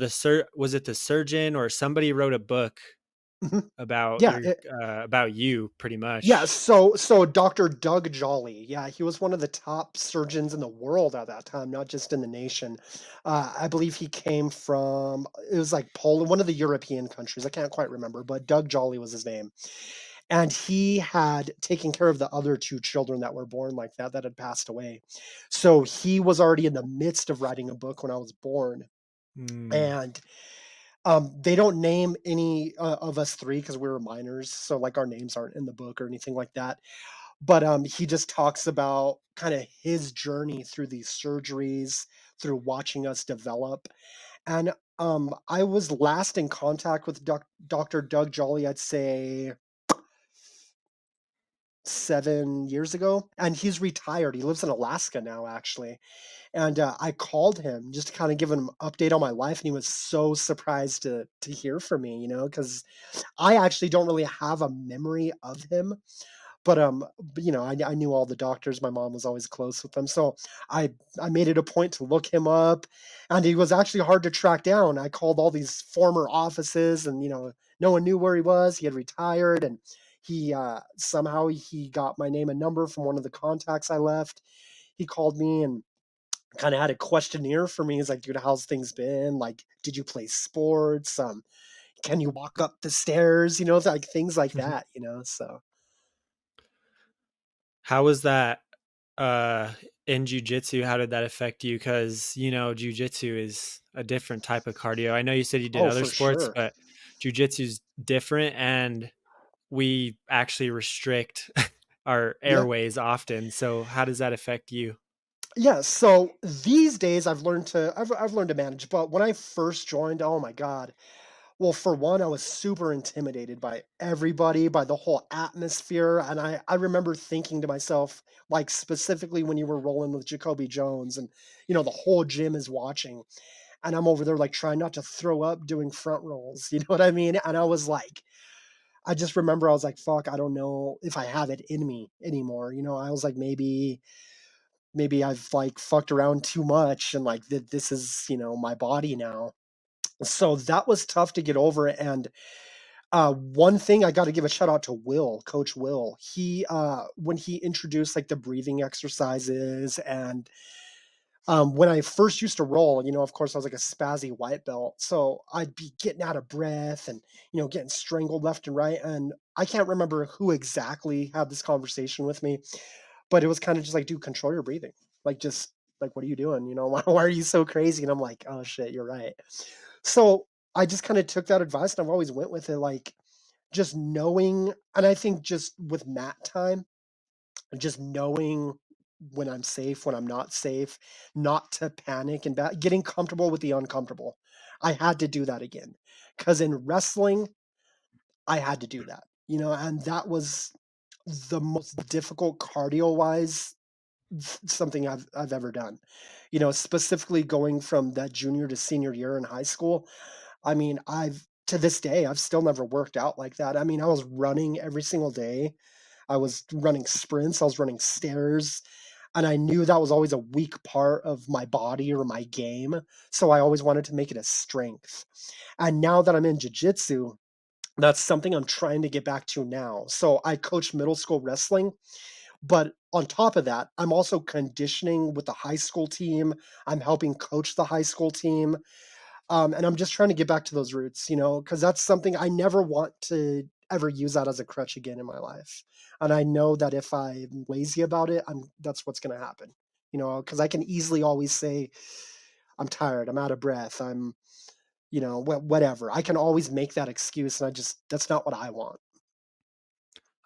was it the surgeon or somebody wrote a book Mhm. about Yeah, your about you pretty yeah, much. so Dr. Doug Jolly, yeah, he was one of the top surgeons in the world at that time, not just in the nation. I believe he came from it was like Poland, one of the European countries. I can't quite remember, but Doug Jolly was his name. And he had taken care of the other 2 children that were born like that had passed away. So he was already in the midst of writing a book when I was born. Mm, And they don't name any of us 3 because we were minors, so like our names aren't in the book or anything like that. But, he just talks about kinda his journey through these surgeries, through watching us develop, and, I was last in contact with Dr. Doug Jolly, I'd say 7 years ago, and he's retired. He lives in Alaska now, actually, and, I called him just to kinda give him an update on my life, and he was so surprised to hear from me, because I actually don't really have a memory of him. But, I knew all the doctors, my mom was always close with them, so I I made it a point to look him up, and he was actually hard to track down. I called all these former offices and, no one knew where he was. He had retired, and somehow he got my name and number from one of the contacts I left. He called me and kinda had a questionnaire for me. He's like, "Dude, how's things been? Like, did you play sports? Can you walk up the stairs?" Like, things like mhm. that, so How was that in jujitsu? How did that affect you? Because jujitsu is a different type of cardio. I know you said you did Oh, other for sports, sure. but jujitsu is different, and we actually restrict our Yeah. airways often. So how does that affect you? Yeah, so these days I've learned to manage, but when I first joined, oh my god. Well, for one, I was super intimidated by everybody, by the whole atmosphere, and I remember thinking to myself, like, specifically when you were rolling with Jacoby Jones and, the whole gym is watching, and I'm over there, like, trying not to throw up doing front rolls, you know what I mean? And I just remember I was like, "Fuck, I don't know if I have it in me anymore," I was like, maybe I've, like, fucked around too much and, like, this is, my body now. So that was tough to get over, and One thing I gotta give a shout out to Will, Coach Will. He, when he introduced, like, the breathing exercises and, when I first used to roll, of course, I was like a spazzy white belt, so I'd be getting out of breath and, getting strangled left and right, and I can't remember who exactly had this conversation with me, but it was kinda just like, "Dude, control your breathing." Like, just like, "What are you doing?" "Why are you so crazy?" And I'm like, "Oh, shit, you're right." So, I just kinda took that advice, and I've always went with it, like, just knowing, and I think just with mat time, just knowing when I'm safe, when I'm not safe, not to panic and getting comfortable with the uncomfortable. I had to do that again, because in wrestling, I had to do that, and that was the most difficult cardio-wise something I've ever done. Specifically going from that junior to senior year in high school. I mean, I've to this day, I've still never worked out like that. I mean, I was running every single day. I was running sprints, I was running stairs, and I knew that was always a weak part of my body or my game, so I always wanted to make it a strength. And now that I'm in jiu-jitsu, that's something I'm trying to get back to now. So I coach middle school wrestling, but on top of that, I'm also conditioning with the high school team. I'm helping coach the high school team. And I'm just trying to get back to those roots, because that's something I never want to ever use that as a crutch again in my life. And I know that if I'm lazy about it, that's what's going to happen, because I can easily always say, I'm tired, I'm out of breath, I'm, whatever. I can always make that excuse. And that's not what I want.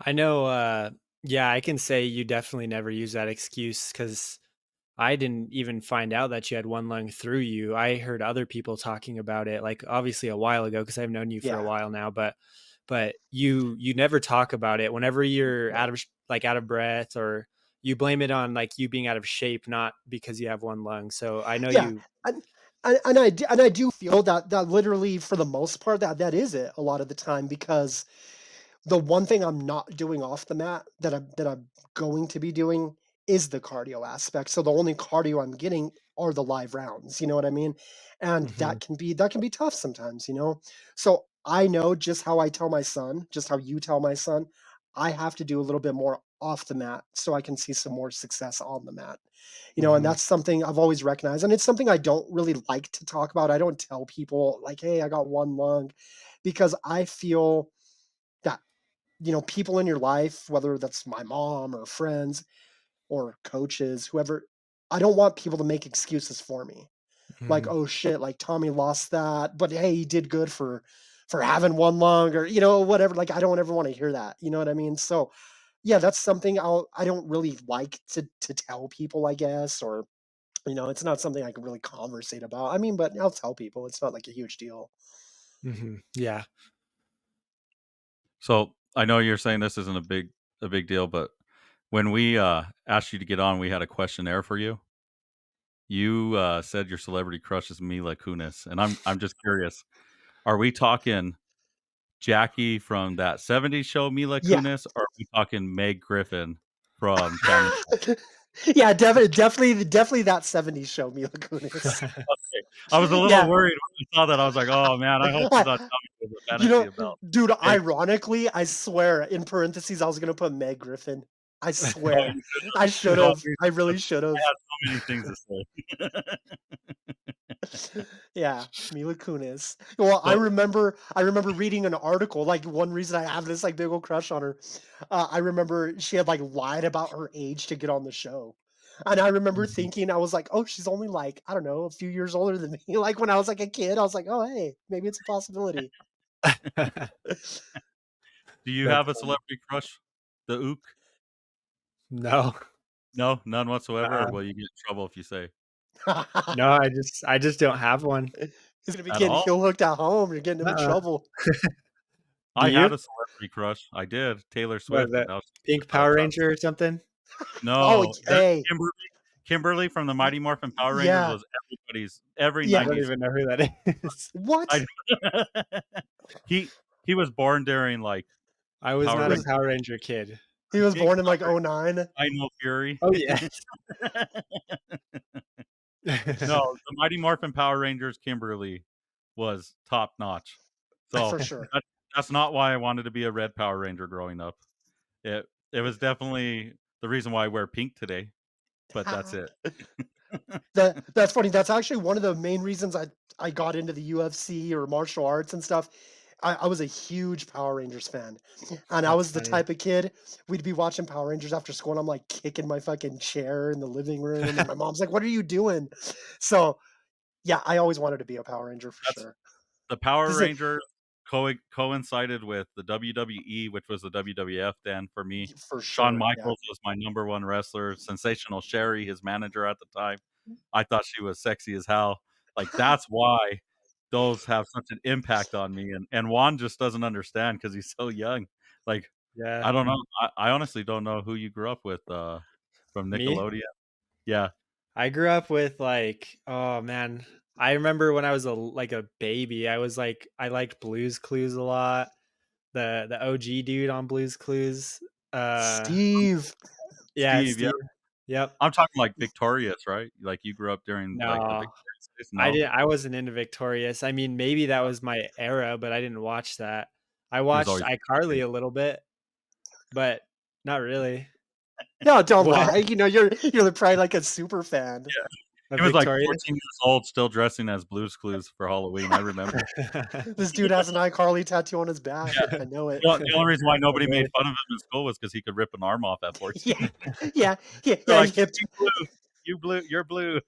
I know, yeah, I can say you definitely never use that excuse because I didn't even find out that you had one lung through you. I heard other people talking about it, like obviously a while ago because I've known you for a Yeah. while now, but you never talk about it whenever you're No. out of breath, or you blame it on like you being out of shape, not because you have one lung. So I know Yeah. you. And I do feel that literally for the most part that is it a lot of the time, because the one thing I'm not doing off the mat that I'm going to be doing is the cardio aspect. So the only cardio I'm getting are the live rounds, you know what I mean? And Mhm, that can be tough sometimes. So I know just how I tell my son, just how you tell my son, I have to do a little bit more off the mat so I can see some more success on the mat. And mhm, that's something I've always recognized. And it's something I don't really like to talk about. I don't tell people like, "Hey, I got one lung," because I feel that people in your life, whether that's my mom or friends or coaches, whoever, I don't want people to make excuses for me. Like, mhm, "Oh shit, like Tommy lost that, but hey, he did good for having one lung," or whatever. Like, I don't ever want to hear that. You know what I mean? So yeah, that's something I don't really like to tell people, I guess, or it's not something I can really conversate about. I mean, but I'll tell people. It's not like a huge deal. mhm. Yeah. So, I know you're saying this isn't a big deal, but when we, asked you to get on, we had a questionnaire for you. You, said your celebrity crush is Mila Kunis, and I'm just curious, are we talking Jackie from that '70s show Mila Yeah. Kunis, or are we talking Meg Griffin from Family Guy? Yeah, definitely that '70s show, Mila Kunis. Okay. I was a little Yeah. worried when I saw that, I was like, "Oh, man, I hope it's not I Tommy with a fantasy about dude, Meg." ironically, I swear, in parentheses, I was gonna put Meg Griffin. I Oh, swear. you I should've. Oh, should've. you I should've. really I should've. had so many things to say. Yeah, Mila Kunis. Well, I So remember I remember reading an article, like, one reason I have this, like, big old crush on her, I remember she had, like, lied about her age to get on the show, and I remember Mhm. thinking, I was like, "Oh, she's only, like, I don't know, a few years older than me." Like, when I was, like, a kid, I was like, "Oh, hey, maybe it's a possibility." do you That's have a funny. celebrity crush? The Uke? No. No, none whatsoever, or Uh-uh. will you get in trouble if you say No, I just don't have one. He's gonna be at getting all? heel hooked at home, you're getting him in Uh-uh. trouble. Do I you? had a celebrity crush. I did, Taylor What is Swift, but that, now she's Pink with, Power Travis Ranger or Scott. something? Oh, No, that hey, Kimberly from the Mighty Morphin Power Rangers yeah, was every I yeah. don't 90s. even know who that is. What? I he he was born during, like, I was Power not a Rangers Power Ranger kid. He was Pink born in, like, Power '09? Rangers, Dino Fury. Oh, yeah. No, the Mighty Morphin Power Rangers Kimberly was top notch. For So, sure. that that's not why I wanted to be a red Power Ranger growing up. It was definitely the reason why I wear pink today, but that's it. That's funny. That's actually one of the main reasons I got into the UFC or martial arts and stuff. I was a huge Power Rangers fan, and I That's was the funny. type of kid we'd be watching Power Rangers after school, and I'm like kicking my fucking chair in the living room, and my mom's like, "What are you doing?" So yeah, I always wanted to be a Power Ranger for That's sure. the Power Does it Rangers coincided with the WWE, which was the WWF then for me. for Shawn sure? Yeah. Michaels was my number 1 wrestler, Sensational Sherry, his manager at the time. I thought she was sexy as hell. Like, that's why those have such an impact on me, and Juan just doesn't understand because he's so young. Like, Yeah. I don't know. I honestly don't know who you grew up with, from Me? Nickelodeon. Yeah. I grew up with like, oh man. I remember when I was like a baby, I liked Blue's Clues a lot. The OG dude on Blue's Clues. Uh Steve. yeah, Steve, yeah. Steve. Yep. I'm talking like Victorious, right? Like, you grew up during, like, the No. Victorious days? No? I wasn't into Victorious. I mean, maybe that was my era, but I didn't watch that. I He was watched always iCarly a little bit, but not really. No, don't What? lie. You know, you're probably like a super fan. yeah. A He was, like, Victorious? 14 years old, still dressing as Blue's Clues for Halloween, I remember. This dude has an iCarly tattoo on his back. Yeah. I know it. The only reason why nobody made Okay. fun of him in school was because he could rip an arm off at 14. Yeah, yeah, yeah, They're yeah. like, He hipped. "You blue. You blue. You're blue."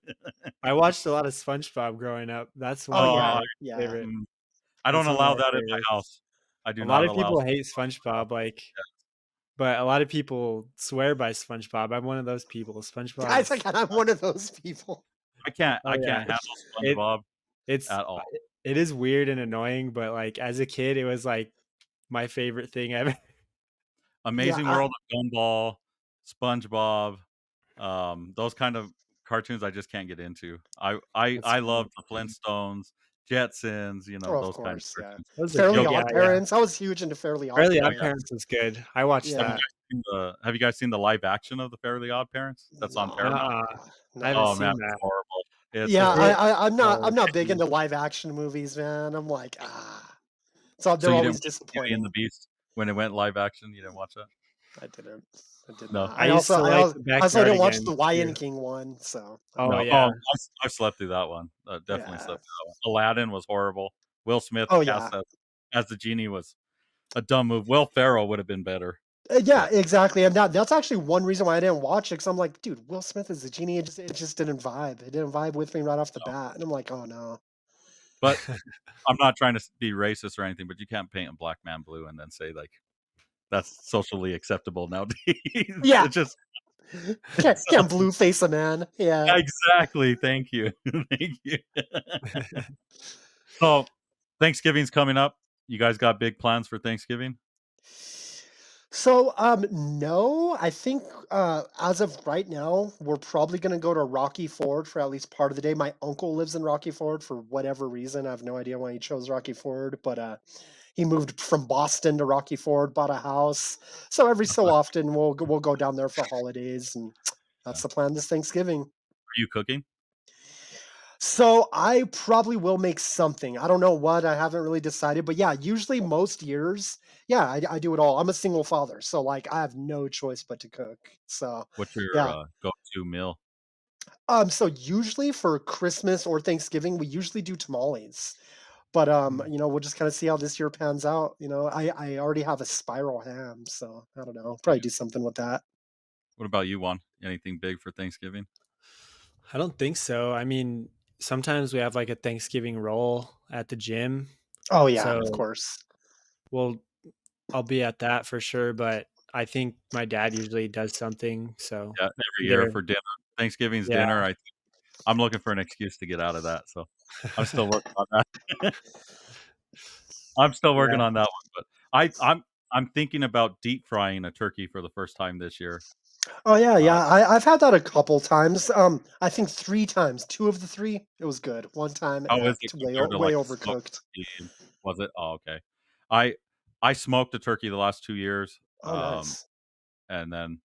I watched a lot of SpongeBob growing up. That's one Oh of Oh, yeah, my yeah. favorite. mm, I don't That's one of allow my that in my favorites. house. I do A lot not of allow people hate SpongeBob. SpongeBob, like, Yeah. but a lot of people swear by SpongeBob. I'm one of those people. Guys, SpongeBob's again, I'm one of those people. oh I yeah. can't handle It SpongeBob it's at all. it is weird and annoying, but like as a kid, it was like my favorite thing ever. Yeah, Amazing World of Gumball, SpongeBob, those kind of cartoons I just can't get into. That's I funny. love the Flintstones, Jetsons, oh, of those kind of course, yeah. cartoons. Those are Fairly good. Yogi Yeah, Odd yeah. Parents. I was huge into Fairly Odd Fairly Odd Oh, yeah. Parents. Parents was good. I watched Have you Yeah. that. guys seen the live action of the Fairly Odd Parents? That's on Paramount? Nah, Uh-uh. I haven't Oh, nah. man, seen it's that. horrible. It's Yeah, Is it horrible. oh, I'm not big geez. into live action movies, man. I'm like, so So they're you didn't always watch Beauty and the disappointing. Beast when it went live action? You didn't watch that? I didn't. I did No. not. I used to like the I also didn't watch the Backyardigans too. Lion King one, so I don't Oh, No. know. Oh, yeah. I slept through that one. Definitely Yeah. slept through that one. Aladdin was horrible. Will Smith Oh yeah. cast as the genie was a dumb move. Will Ferrell would have been better, Yeah, but exactly. And that's actually one reason why I didn't watch it because I'm like, dude, Will Smith is a genie. It just didn't vibe. It didn't vibe with me right off the no. bat. And I'm like, oh no. But I'm not trying to be racist or anything, but you can't paint a black man blue and then say, like, that's socially acceptable nowadays. Yeah. It's just Can't blue face a man. Yeah. exactly. Thank you. Thank you. So, Thanksgiving's coming up. You guys got big plans for Thanksgiving? So, no, I think as of right now, we're probably going to go to Rocky Ford for at least part of the day. My uncle lives in Rocky Ford for whatever reason. I have no idea why he chose Rocky Ford, but he moved from Boston to Rocky Ford, bought a house. So every so Are often we'll go down there for holidays, and that's the plan this Thanksgiving. you cooking? So I probably will make something. I don't know what. I haven't really decided, but yeah, usually most years, yeah, I do it all. I'm a single father, so like I have no choice but to cook. So What's your, yeah. go-to meal? So usually for Christmas or Thanksgiving, we usually do tamales. But Mm, we'll just kind of see how this year pans out. I already have a spiral ham, so I don't know. yeah. Probably do something with that. What about you, Juan? Anything big for Thanksgiving? I don't think so. I mean, sometimes we have like a Thanksgiving roll at the gym. Oh yeah, So of course. we'll I'll be at that for sure, but I think my dad usually does something. So Yeah, every year either for dinner. Thanksgiving's yeah. dinner, I'm looking for an excuse to get out of that, so I'm still working on that. I'm still Yeah. working on that one, but I'm thinking about deep frying a turkey for the first time this year. Oh yeah, Uh, yeah. I've had that a couple times. I think 3 times. Two of the three, it was good. One time, how is it compared to, way like, a smoked overcooked. turkey? Was it? Oh, okay. I I smoked a turkey the last 2 years, Oh, nice. and then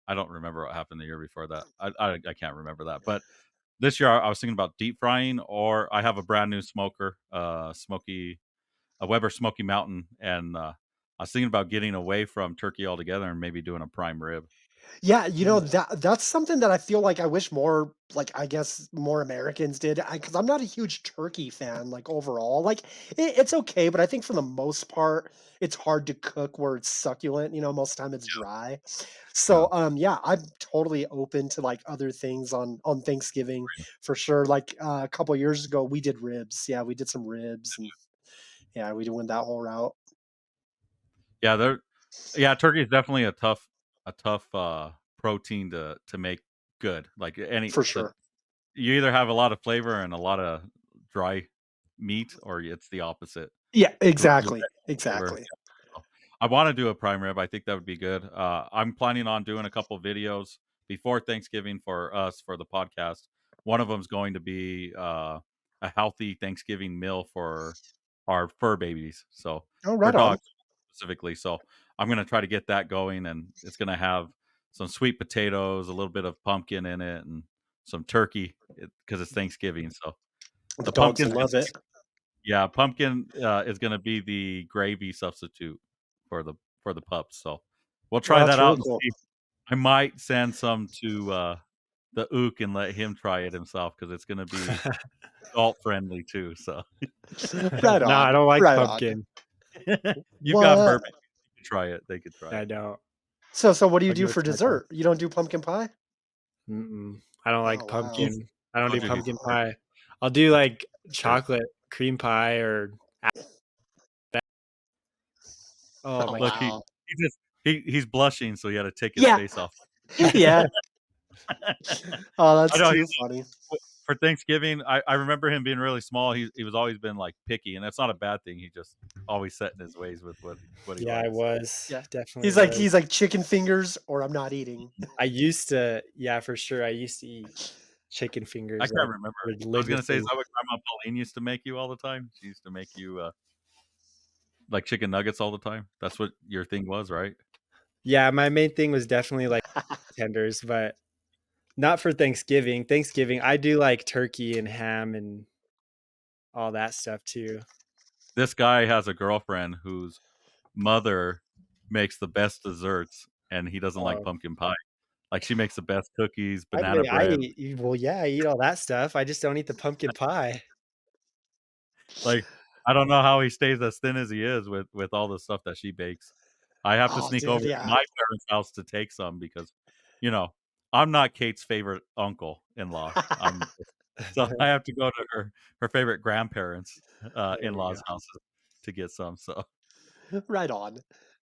I don't remember what happened the year before that. I can't remember that, but this year I was thinking about deep frying, or I have a brand new smoker, smoky. a Weber Smoky Mountain, and I was thinking about getting away from turkey altogether and maybe doing a prime rib. Yeah, Mm. that's something that I feel like I wish more, like, I guess more Americans did. Because I'm not a huge turkey fan, like, overall. Like, it's okay, but I think for the most part, it's hard to cook where it's succulent. Most of the time it's dry. Yeah. So, yeah, I'm totally open to like other things on Thanksgiving for sure. Like a couple years ago, we did ribs. Yeah, we did some ribs, and yeah, we went that whole route Yeah, turkey is definitely a tough protein to make good. Like any for the sure. you either have a lot of flavor and a lot of dry meat, or it's the opposite. Yeah, You exactly, get flavor. exactly. So, I wanna do a prime rib, I think that would be good. I'm planning on doing a couple videos before Thanksgiving for us for the podcast. One of them's going to be, a healthy Thanksgiving meal for our fur babies, so Oh, for right on. dogs specifically, so I'm gonna try to get that going, and it's gonna have some sweet potatoes, a little bit of pumpkin in it, and some turkey, because it's Thanksgiving, so The the dogs pumpkin's love it. yeah, pumpkin, is gonna be the gravy substitute for the pups, so we'll Oh, try that's that out really and cool. see. I might send some to, the Uke and let him try it himself, because it's gonna be adult friendly too, so Right No, I on, don't like right on. pumpkin. you've got fur What? babies, you can try it, they could try I it. don't. So what do you I'll do give it for to my dog. dessert? You don't do pumpkin pie? Mm-mm. I don't Oh, like wow. He's pumpkin. I don't do told you he's pumpkin Oh, pie. I'll do he's like dessert. chocolate cream pie or oh oh, my Look, god. wow. he just he's blushing, so he had to take his Yeah, face off. yeah. Oh, I that's know, too funny. for Thanksgiving, I remember him being really small. He was always been, like, picky, and that's not a bad thing. He just always set in his ways with what he Yeah, I likes. was. Yeah. Definitely He's like was. chicken fingers or I'm not eating. I used to yeah, for sure. I used to eat chicken I fingers, can't like, remember. I was gonna say, is religiously. that what Grandma Pauline used to make you all the time? She used to make you, like, chicken nuggets all the time? That's what your thing was, right? Yeah, my main thing was definitely, like, tenders, but not for Thanksgiving. Thanksgiving, I do like turkey and ham and all that stuff too. This guy has a girlfriend whose mother makes the best desserts, and he doesn't like Oh, pumpkin pie. Like, she makes the best cookies, I banana mean, I bread. eat well, yeah, I eat all that stuff. I just don't eat the pumpkin pie. Like, I don't know how he stays as thin as he is with all the stuff that she bakes. I have to Oh, sneak over dude, to yeah. my parents' house to take some because, you know, I'm not Kate's favorite uncle-in-law. So I have to go to her favorite grandparents, There you in-laws' go. houses to get some, so Right on.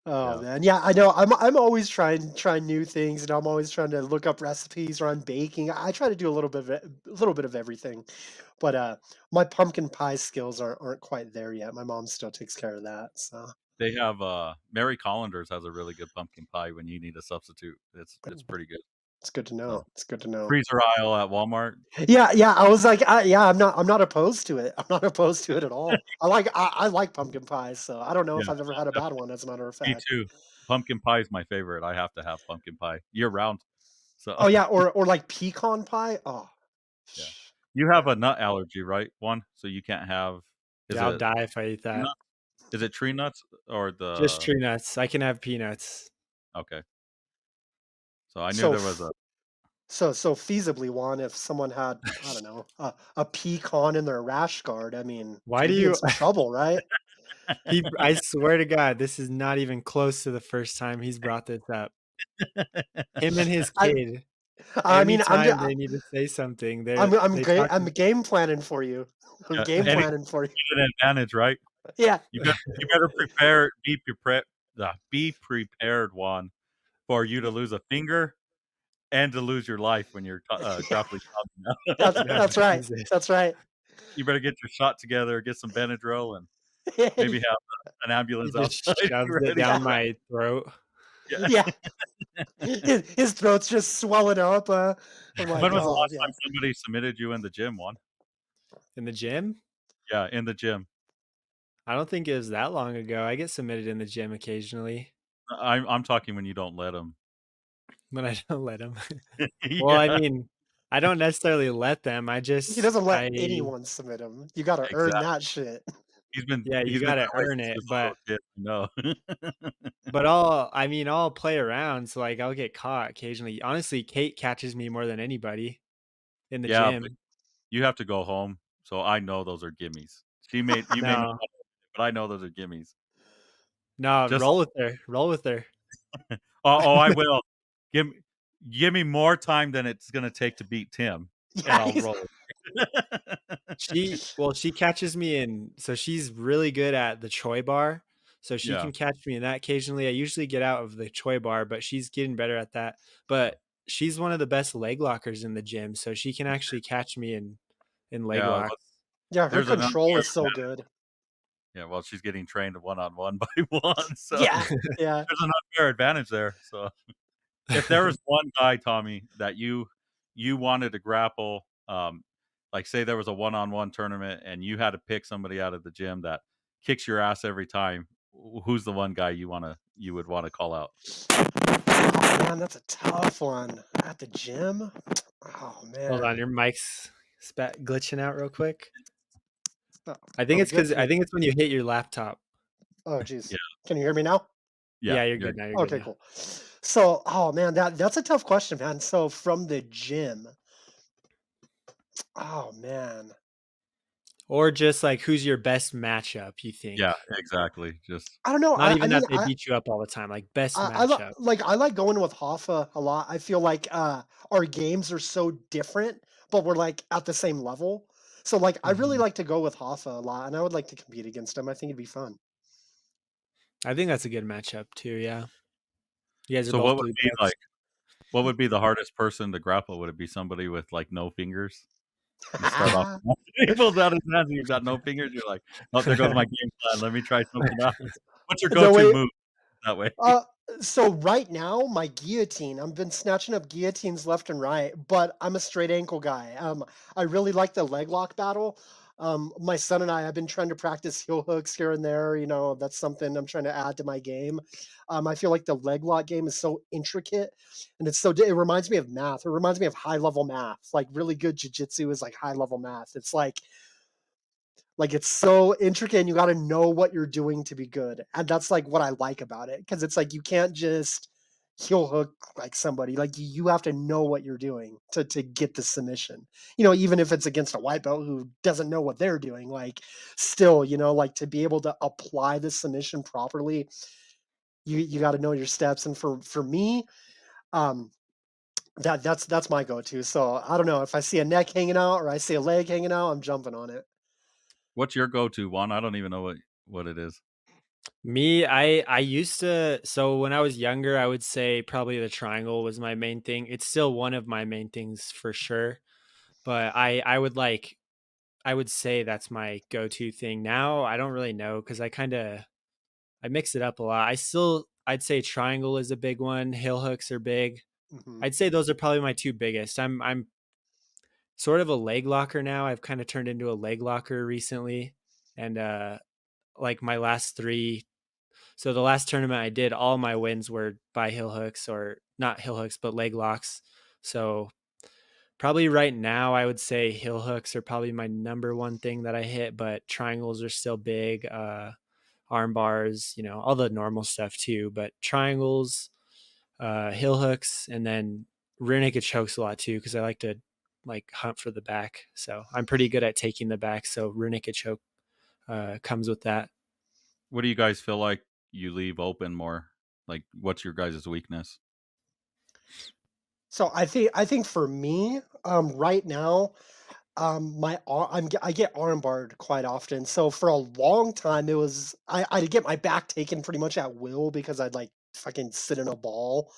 Oh, yeah. man. Yeah, I know. I'm always trying new things, and I'm always trying to look up recipes or on baking. I try to do a little bit of everything. But my pumpkin pie skills aren't quite there yet. My mom still takes care of that. So They have, Mary Collander's has a really good pumpkin pie when you need a substitute. It's pretty good. it's good to know. So, It's good to know. freezer aisle at Walmart. Yeah, yeah. I was like, yeah, I'm not opposed to it. I'm not opposed to it at all. I like pumpkin pie, so I don't know Yeah, if I've ever had a bad one, as a matter of me fact. too. Pumpkin pie is my favorite. I have to have pumpkin pie year round. So, Oh yeah, or like pecan pie. Oh, yeah. You have yeah. a nut allergy, right? One, so you can't have is Yeah, I'll it die if I eat tree that. nut? Is it tree nuts or Just the tree nuts. I can have peanuts. okay. So I knew So there was a so feasibly, one if someone had, I don't know, a pecan in their rash guard. I mean, Why do you'd be in you some trouble, right? I swear to God, this is not even close to the first time he's brought this up. Him and his I kid, I mean, anytime they need to say something, I'm game planning for you. I'm yeah, game any planning for you. an advantage, right? Yeah. You better be prepared, Juan, for you to lose a finger and to lose your life when you're grappling Tommy That's now. Oh, that's right. Jesus. That's right. You better get your shot together, get some Benadryl, and maybe have an He ambulance just outside shoves it ready to Yeah. down go. my throat Yeah. Yeah. His throat's just swelling up. I'm like, When was the oh last yeah. time somebody submitted you in the gym, Juan? in the gym. Yeah, in the gym. I don't think it was that long ago. I get submitted in the gym occasionally, I'm talking when you don't let them. but I don't let him. Well, I Yeah, mean, I don't necessarily let them. He doesn't let I anyone submit him. You got to earn exactly. that shit. Yeah, you he's been gotta that way earn since he it, was a little kid, no. but I'll play around, so, like, I'll get caught occasionally. Honestly, Kate catches me more than anybody in the Yeah, but gym. you have to go home, so I know those are gimmies. You may not, No, but I know those are gimmies. no, Just roll with her. I will. Give me give me more time than it's gonna take to beat Tim, and Yeah, I'll roll. She catches me in, so she's really good at the Choi bar, so she Yeah, can catch me in that occasionally. I usually get out of the Choi bar, but she's getting better at that. But she's one of the best leg lockers in the gym, so she can actually catch me in leg yeah, locks. well, yeah, her there's an control unfair is so good. yeah, well, she's getting trained one-on-one by one, so Yeah, yeah. there's an unfair advantage there, so if there was one guy, Tommy, that you wanted to grapple, like, say there was a one-on-one tournament and you had to pick somebody out of the gym that kicks your ass every time, who's the one guy you would wanna call out? Oh, man, that's a tough one. At the gym? Oh, Hold on, man. your mic's glitching out real quick. Oh, are we good? I think it's when you hit your laptop. Oh, Yeah, geez. Can you hear me now? yeah, Yeah, you're yeah. good now, you're good Okay, now. cool. So, oh man, that's a tough question, man. So from the gym, oh man, Or just, like, who's your best matchup, you Yeah, think? exactly, just I don't know. Not I even mean, that they beat you up all the time, like, best matchup. I like going with Hoffa a lot. I feel like our games are so different, but we're like at the same level. So like, I really Mhm. like to go with Hoffa a lot, and I would like to compete against him. I think it'd be fun. I think that's a good matchup too, yeah. You guys are so both blue belts. what would be the hardest person to grapple? Would it be somebody with, like, no fingers? You start off he pulls out his hands and you've got no fingers, you're like, "Oh, there goes my game plan, let me try something else." What's your No go-to way. move that way? Uh, so right now, my guillotine, I've been snatching up guillotines left and right, but I'm a straight ankle guy. I really like the leg lock battle. My son and I have been trying to practice heel hooks here and there. You know, that's something I'm trying to add to my game. I feel like the leg lock game is so intricate, and it reminds me of math. It reminds me of high level math. Like really good jujitsu is like high level math. It's like, it's so intricate and you gotta know what you're doing to be good, and that's, like, what I like about it because it's like you can't just heel hook, like, somebody, like, you have to know what you're doing to get the submission. You know, even if it's against a white belt who doesn't know what they're doing, like, still, you know, like, to be able to apply the submission properly, you gotta know your steps, and for me, um, that's my go-to, so I don't know, if I see a neck hanging out or I see a leg hanging out, I'm jumping on it. What's your go-to one? I don't even know what it is. Me, I used to, so when I was younger, I would say probably the triangle was my main thing. It's still one of my main things for sure, but I would say that's my go-to thing. Now, I don't really know because I mix it up a lot. I'd say triangle is a big one, heel hooks are big. Mhm. I'd say those are probably my two biggest. I'm sort of a leg locker now. I've kind of turned into a leg locker recently. And like my last three, so the last tournament I did, all my wins were by heel hooks, or not heel hooks, but leg locks. So probably right now I would say heel hooks are probably my number one thing that I hit, but triangles are still big. Arm bars, you know, all the normal stuff too, but triangles, heel hooks, and then rear naked chokes a lot too because I like to like hunt for the back. So I'm pretty good at taking the back. So rear naked choke comes with that. What do you guys feel like you leave open more? Like, what's your guys' weakness? So I think for me, right now, I get armbarred quite often. So for a long time, I'd get my back taken pretty much at will because I'd like fucking sit in a ball.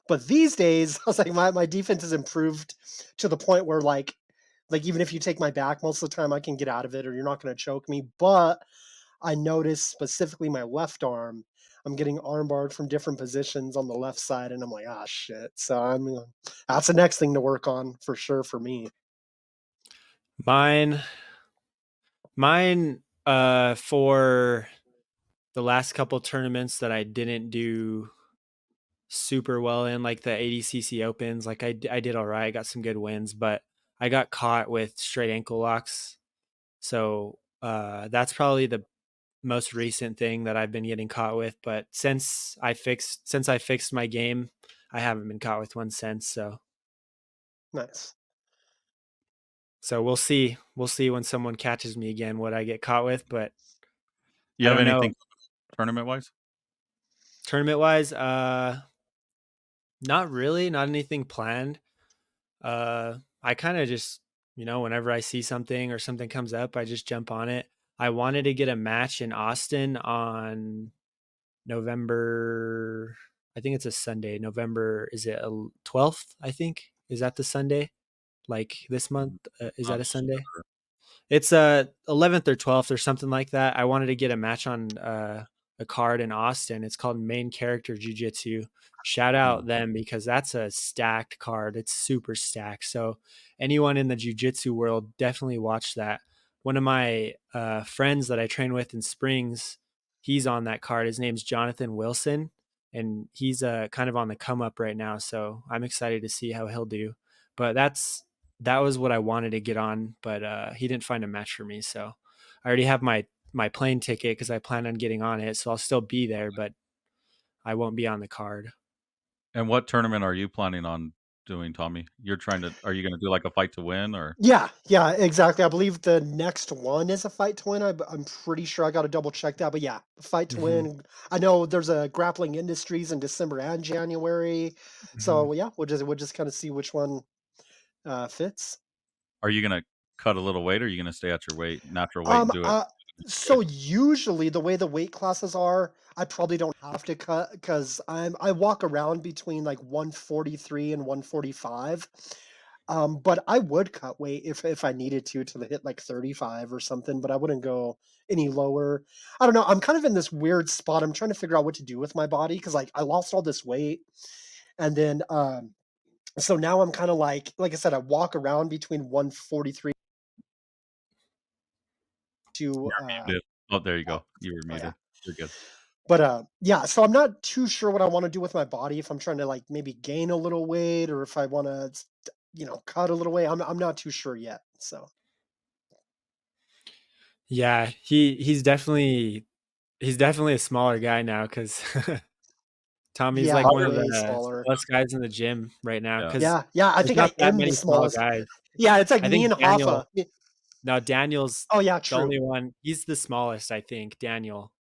But these days, I was like my defense has improved to the point where like even if you take my back, most of the time I can get out of it or you're not going to choke me. But I noticed specifically my left arm. I'm getting armbarred from different positions on the left side, and I'm like, ah, shit. So that's the next thing to work on for sure for me. Mine, for the last couple tournaments that I didn't do super well in, like the ADCC Opens, like I did all right, got some good wins, but I got caught with straight ankle locks. So that's probably most recent thing that I've been getting caught with, but since I fixed my game, I haven't been caught with one since. Nice. So we'll see. We'll see when someone catches me again what I get caught with, but You I have don't know. anything tournament-wise? Tournament wise, not really, not anything planned. I kind of just, whenever I see something or something comes up, I just jump on it. I wanted to get a match in Austin on November, I think it's a Sunday. November, is it 12th? I think. Is that the Sunday? Like this month? Is that Not a Sunday? sure. It's 11th or 12th or something like that. I wanted to get a match on a card in Austin. It's called Main Character Jiu-Jitsu. Shout Mhm. out them because that's a stacked card. It's super stacked. So anyone in the jiu-jitsu world, definitely watch that. One of my friends that I train with in Springs, he's on that card. His name's Jonathan Wilson, and he's kind of on the come up right now. So I'm excited to see how he'll do. But that was what I wanted to get on, but he didn't find a match for me. So I already have my plane ticket because I plan on getting on it. So I'll still be there, but I won't be on the card. And what tournament are you planning on doing, Tommy? Are you gonna do, like, a fight to win, or Yeah, yeah, exactly. I believe the next one is a fight to win. I'm pretty sure I got to double check that, but yeah, fight to Hmm. win. I know there's a Grappling Industries in December and January, Hmm. so yeah, we'll just kind of see which one fits. are you gonna cut a little weight, or are you gonna stay at your natural weight and do it Uh, okay. so usually the way the weight classes are, I probably don't have to cut because I walk around between like 143 and 145. But I would cut weight if I needed to hit like 35 or something, but I wouldn't go any lower. I don't know. I'm kind of in this weird spot. I'm trying to figure out what to do with my body because like I lost all this weight, and then so now I'm kind of like I said, I walk around between 143 to Muted. Oh, there you oh, go. You were oh yeah. muted. You're good. But, yeah, so I'm not too sure what I wanna do with my body, if I'm trying to, like, maybe gain a little weight or if I wanna cut a little weight. I'm not too sure yet, so Yeah, he's definitely a smaller guy now because Tommy's yeah, like one of way the smaller. smallest guys in the gym right now Yeah. because Yeah, yeah, I there's think I not that am the many small smallest. guys. Yeah, it's like I me think and Hoffa. Daniel's Oh, yeah, the true. only one. He's the smallest, I think, Daniel,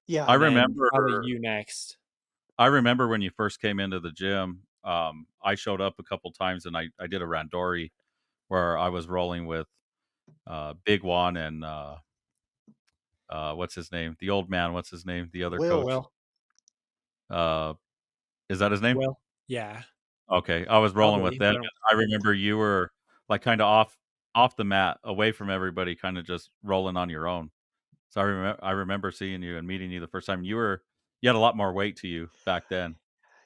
Yeah. I and then remember probably you next. I remember when you first came into the gym, I showed up a couple times and I did a randori where I was rolling with, Big Juan and, what's his name? The old man, what's his name? The other Will. coach. Will, Uh, is that his name? Will, yeah, Okay, I was rolling with probably, them, but and I remember you were, like, kinda off the mat, away from everybody, kinda just rolling on your own. So I remember seeing you and meeting you the first time. You had a lot more weight to you back then.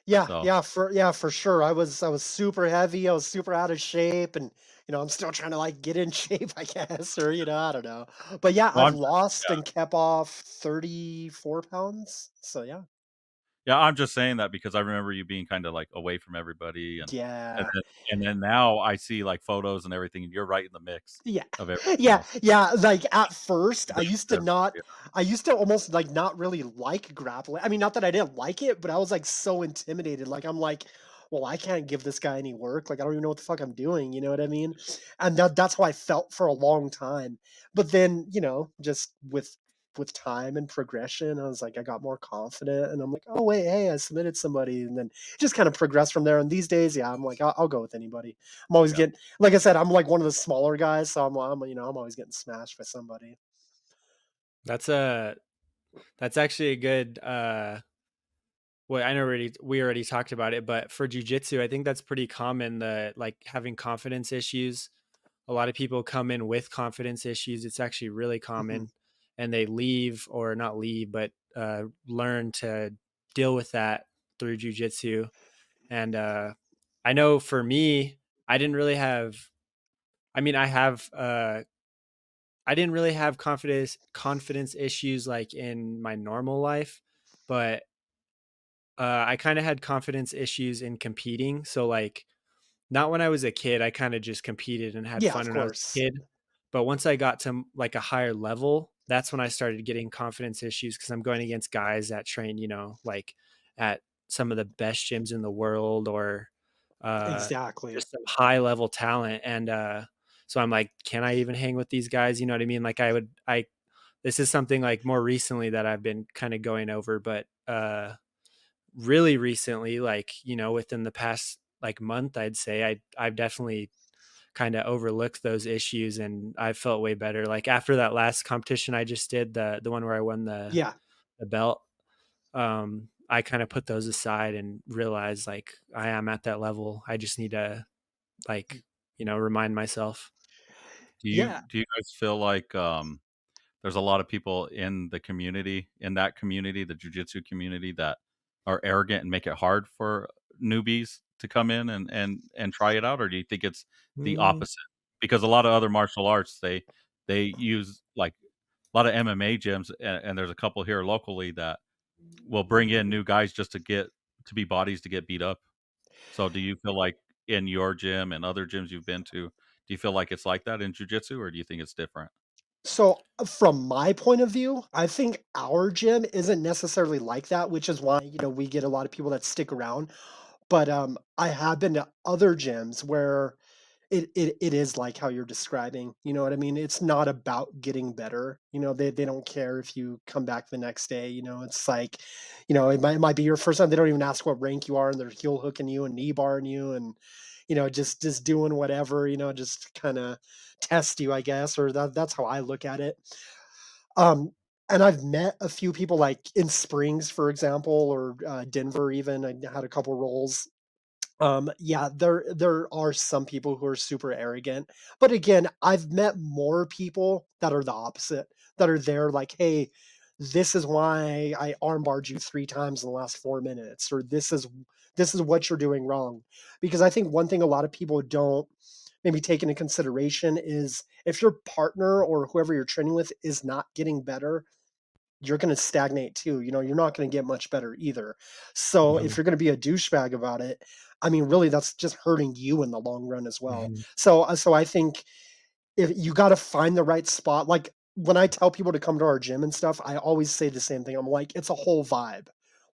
Yeah, So, yeah, for sure. I was super heavy, I was super out of shape, and, I'm still trying to, like, get in shape, I guess, or, I don't know. But, yeah, well, I've I'm lost yeah. and kept off 34 pounds, so yeah. Yeah, I'm just saying that because I remember you being kinda, like, away from everybody, and Yeah. then and then now I see, like, photos and everything, and you're right in the mix Yeah. of everything Yeah, else. yeah, like, at first, I Very used to impressive, not yeah, I used to almost, like, not really like grappling. I mean, not that I didn't like it, but I was, like, so intimidated, like, I'm like, "Well, I can't give this guy any work, like, I don't even know what the fuck I'm doing," you know what I mean? And that's how I felt for a long time. But then, just with time and progression, I was like, I got more confident, and I'm like, "Oh, wait, hey, I submitted somebody," and then just kinda progressed from there, and these days, yeah, I'm like, I'll go with anybody. I'm always yeah. getting like I said, I'm like one of the smaller guys, so I'm always getting smashed by somebody. that's a that's actually a good. Well, I know we already talked about it, but for jujitsu, I think that's pretty common. The like having confidence issues. A lot of people come in with confidence issues. It's actually really Mhm. common, and they leave or not leave, but learn to deal with that through jujitsu. And I know for me, I didn't really have. I mean, I didn't really have confidence issues like in my normal life, but I kind of had confidence issues in competing. So like not when I was a kid, I kind of just competed and had Yeah, fun of when I was a course. kid. But once I got to like a higher level, that's when I started getting confidence issues because I'm going against guys that train, like at some of the best gyms in the world or Exactly. just some high level talent. And so I'm like, can I even hang with these guys? You know what I mean? Like this is something like more recently that I've been kind of going over, but really recently, like, within the past like month, I'd say I've definitely kind of overlooked those issues and I felt way better. Like after that last competition I just did, the one where I won Yeah. the belt, I kind of put those aside and realized like I am at that level. I just need to like, remind myself. Yeah. Do you guys feel like, there's a lot of people in that community, the jujitsu community, that are arrogant and make it hard for newbies to come in and try it out, or do you think it's the Mm, opposite? Because a lot of other martial arts, they use, like, a lot of MMA gyms, and there's a couple here locally that will bring in new guys just to be bodies to get beat up. So do you feel like in your gym and other gyms you've been to, do you feel like it's like that in jujitsu, or do you think it's different? So, from my point of view, I think our gym isn't necessarily like that, which is why, we get a lot of people that stick around. But, I have been to other gyms where it is like how you're describing, you know what I mean? It's not about getting better, they don't care if you come back the next day, it's like, it might be your first time, they don't even ask what rank you are, and they're heel hooking you and knee barring you and, just doing whatever, just kinda test you, I guess, or that's how I look at it. Um, and I've met a few people, like, in Springs, for example, or, Denver even, I had a couple roles. Yeah, there are some people who are super arrogant, but again, I've met more people that are the opposite, that are there like, "Hey, this is why I armbarred you 3 times in the last 4 minutes," or "This is what you're doing wrong." Because I think one thing a lot of people don't maybe take into consideration is if your partner or whoever you're training with is not getting better, you're gonna stagnate too, you're not gonna get much better either. So if mhm, you're gonna be a douchebag about it, I mean, really, that's just hurting you in the long run as well. mhm. So I think if you gotta find the right spot, like, when I tell people to come to our gym and stuff, I always say the same thing. I'm like, "It's a whole vibe."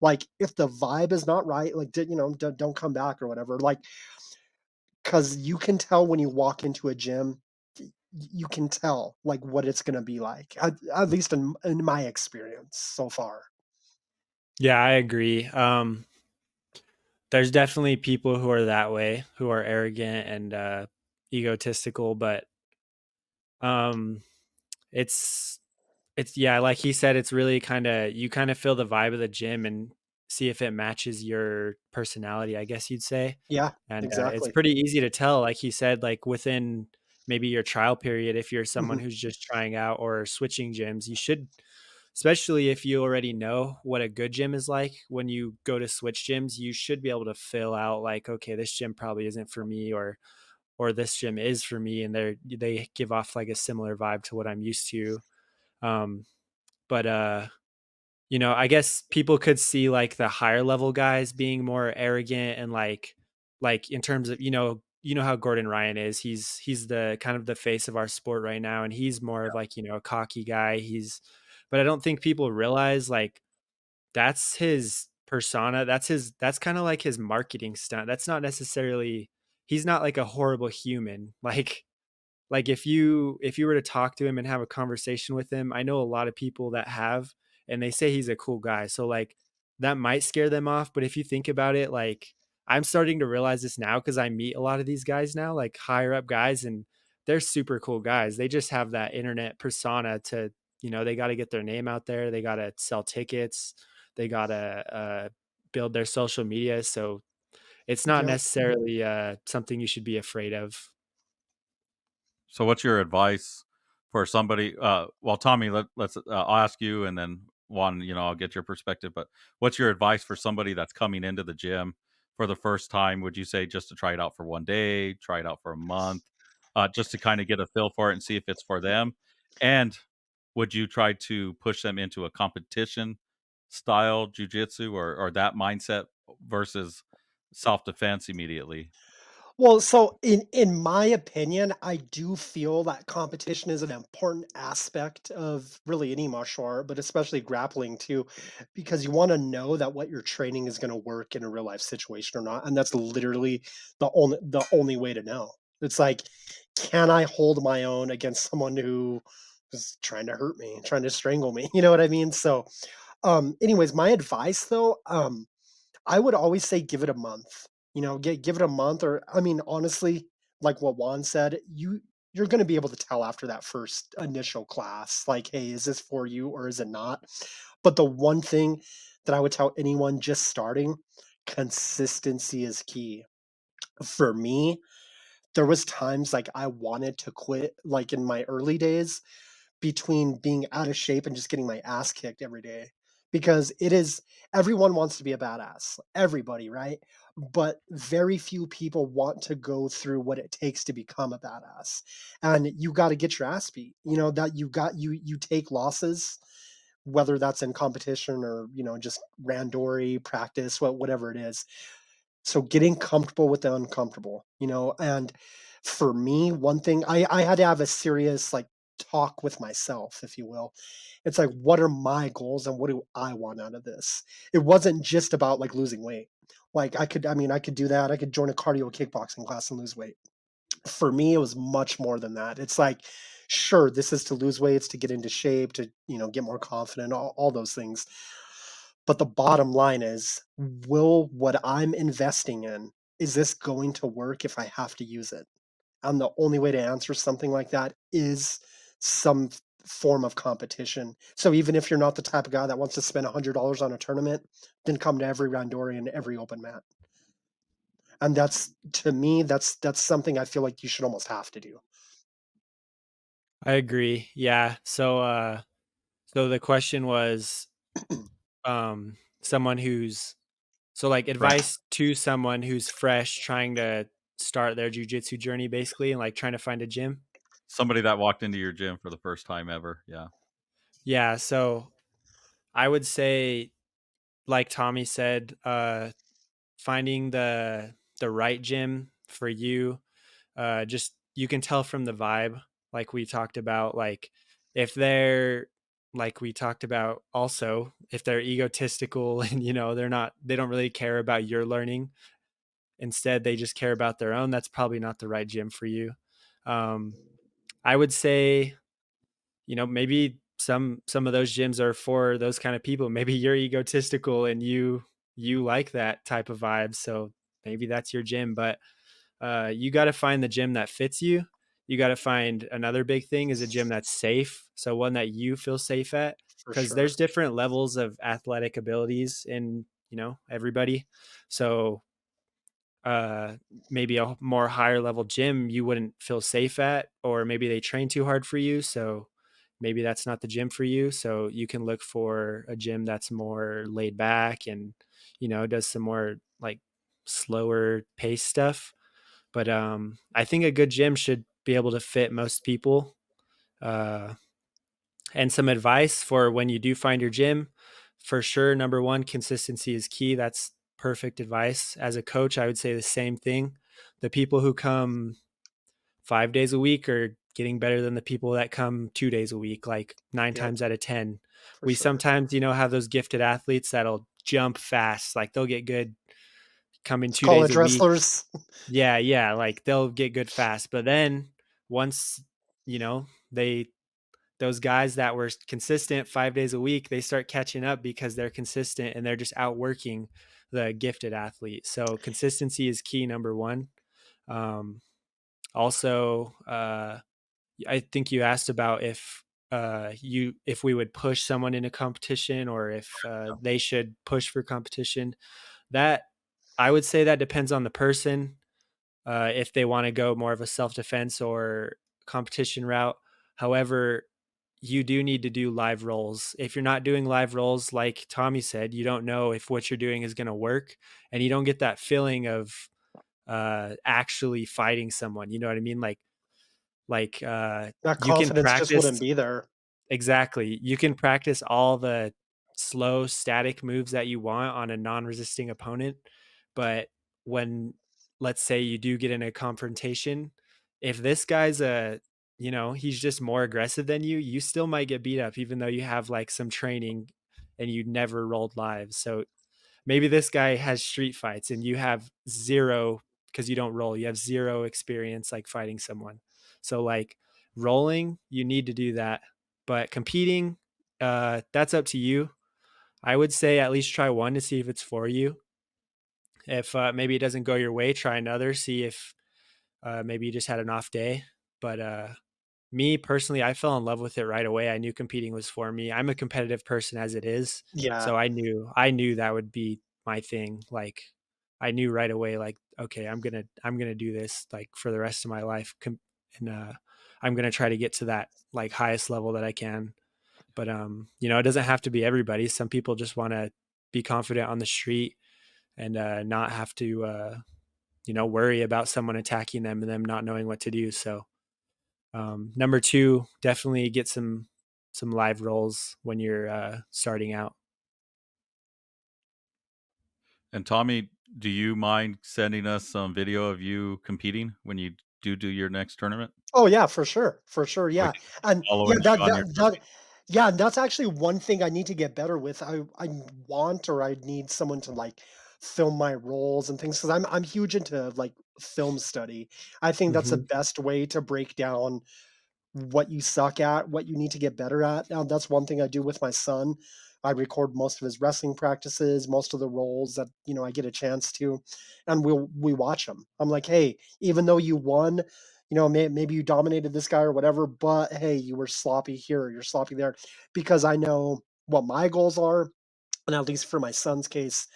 Like, if the vibe is not right, like, don't come back or whatever, like, because you can tell when you walk into a gym, you can tell, like, what it's gonna be like, at least in my experience so far. Yeah, I agree. There's definitely people who are that way, who are arrogant and egotistical, but um it's yeah, like he said, it's really kinda you kinda feel the vibe of the gym and see if it matches your personality, I guess you'd say, Yeah, and, it's exactly. pretty easy to tell, like he said, like, within maybe your trial period, if you're someone Mhm. who's just trying out or switching gyms, you should especially if you already know what a good gym is like, when you go to switch gyms, you should be able to fill out, like, "Okay, this gym probably isn't for me," or "This gym is for me," and they give off, like, a similar vibe to what I'm used to, um, but, I guess people could see, like, the higher level guys being more arrogant and, like, in terms of how Gordon Ryan is, he's the kind of the face of our sport right now, and he's more of, like, a cocky guy, but I don't think people realize, like, that's his persona, that's kinda like his marketing stunt, that's not necessarily he's not, like, a horrible human, like, if you were to talk to him and have a conversation with him, I know a lot of people that have, and they say he's a cool guy, so, like, that might scare them off, but if you think about it, like, I'm starting to realize this now because I meet a lot of these guys now, like, higher up guys, and they're super cool guys. They just have that internet persona to they gotta get their name out there, they gotta sell tickets, they gotta, build their social media, so it's not Yeah. necessarily, something you should be afraid of. So what's your advice for somebody, well, Tommy, I'll ask you, and then Juan, I'll get your perspective, but what's your advice for somebody that's coming into the gym for the first time? Would you say just to try it out for 1 day, try it out for a month, just to kind of get a feel for it and see if it's for them? And would you try to push them into a competition style jujitsu, or that mindset versus self defense immediately? Well, so in my opinion, I do feel that competition is an important aspect of really any martial art, but especially grappling too, because you want to know that what you're training is going to work in a real life situation or not, and that's literally the only way to know. It's like, can I hold my own against someone who is trying to hurt me, trying to strangle me? You know what I mean? So, anyways, my advice though, I would always say give it a month. Give it a month, or I mean, honestly, like what Juan said, you're going to be able to tell after that first initial class, like, hey, is this for you or is it not? But the one thing that I would tell anyone just starting, consistency is key. For me, there was times like I wanted to quit, like in my early days, between being out of shape and just getting my ass kicked every day, because it is, everyone wants to be a badass, everybody, right? But very few people want to go through what it takes to become a badass. And you got to get your ass beat, that you take losses, whether that's in competition or just randori practice, whatever it is. So getting comfortable with the uncomfortable, and for me, one thing I had to have a serious like talk with myself, if you will. It's like, what are my goals and what do I want out of this? It wasn't just about like losing weight. Like I could do that. I could join a cardio kickboxing class and lose weight. For me, it was much more than that. It's like, sure, this is to lose weight, it's to get into shape, to, get more confident, all those things. But the bottom line is, will what I'm investing in, is this going to work if I have to use it? And the only way to answer something like that is some form of competition. So even if you're not the type of guy that wants to spend $100 on a tournament, then come to every randori and every open mat. And that's, to me, that's something I feel like you should almost have to do. I agree. Yeah. So the question was, someone who's so like Right. advice to someone who's fresh trying to start their jujitsu journey basically and like trying to find a gym. Somebody that walked into your gym for the first time ever, yeah. Yeah. So I would say, like Tommy said, finding the right gym for you. Just you can tell from the vibe, like we talked about, like if they're like we talked about also, if they're egotistical and they don't really care about your learning. Instead, they just care about their own. That's probably not the right gym for you. Um, I would say, maybe some of those gyms are for those kind of people. Maybe you're egotistical and you like that type of vibe, so maybe that's your gym. But you got to find the gym that fits you. You got to find, another big thing is a gym that's safe, so one that you feel safe at, For because sure. there's different levels of athletic abilities in everybody. So uh maybe a more higher level gym you wouldn't feel safe at, or maybe they train too hard for you, so maybe that's not the gym for you. So you can look for a gym that's more laid back and does some more like slower pace stuff. But I think a good gym should be able to fit most people. uh and some advice for when you do find your gym, for sure, number one, consistency is key. That's perfect advice. As a coach, I would say the same thing. The people who come 5 days a week are getting better than the people that come 2 days a week, like nine Yep, times out of 10. for We sure. sometimes, have those gifted athletes that'll jump fast. Like they'll get good coming It's 2 days college a week. wrestlers. Yeah, yeah. Like they'll get good fast. But then once, they those guys that were consistent 5 days a week, they start catching up because they're consistent and they're just outworking the gifted athlete. So consistency is key, number one. Um, also, I think you asked about if we would push someone into competition or if they should push for competition. That I would say that depends on the person, if they want to go more of a self defense or competition route. However, you do need to do live rolls. If you're not doing live rolls, like Tommy said, you don't know if what you're doing is going to work, and you don't get that feeling of actually fighting someone. You know what I mean? Like That you can confidence just wouldn't practice. be there. Exactly. You can practice all the slow static moves that you want on a non-resisting opponent, but when let's say you do get in a confrontation, if this guy's he's just more aggressive than you still might get beat up even though you have like some training and you never rolled live. So maybe this guy has street fights and you have zero because you don't roll. You have zero experience like fighting someone. So like rolling, you need to do that. But competing, that's up to you. I would say at least try one to see if it's for you. If maybe it doesn't go your way, try another. See if maybe you just had an off day. But me personally, I fell in love with it right away. I knew competing was for me. I'm a competitive person as it is, Yeah. so I knew that would be my thing. Like I knew right away, like okay, I'm gonna do this like for the rest of my life, and I'm gonna try to get to that like highest level that I can. But it doesn't have to be everybody. Some people just want to be confident on the street and not have to worry about someone attacking them and them not knowing what to do. So number two, definitely get some live rolls when you're starting out. And Tommy, do you mind sending us some video of you competing when you do your next tournament? Oh yeah, for sure, So we yeah, can keep and yeah, following you that on your that that journey. yeah, and that's actually one thing I need to get better with. I want or I need someone to like film my roles and things because I'm huge into like film study. I think that's the Hmm. best way to break down what you suck at, what you need to get better at. Now, that's one thing I do with my son. I record most of his wrestling practices, most of the roles that I get a chance to, and we watch them. I'm like, hey, even though you won, maybe you dominated this guy or whatever, but hey, you were sloppy here, you're sloppy there, because I know what my goals are, and at least for my son's case,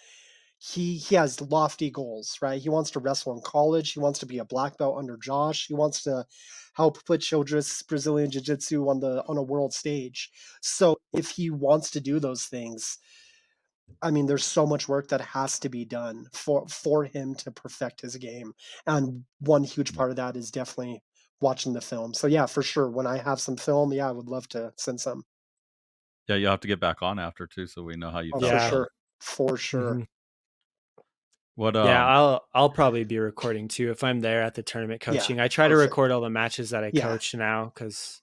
he has lofty goals, right? He wants to wrestle in college. He wants to be a black belt under Josh. He wants to help put Childress Brazilian Jiu-Jitsu on a world stage. So if he wants to do those things, I mean, there's so much work that has to be done for him to perfect his game. And one huge Yeah. part of that is definitely watching the film. So yeah, for sure. When I have some film, yeah, I would love to send some. Yeah, you'll have to get back on after too, so we know how you Oh, felt for Yeah. about sure. it. For sure. Hmm. What, Yeah, I'll probably be recording too if I'm there at the tournament Yeah, coaching. I try to perfect. record all the matches that I Yeah. coach now because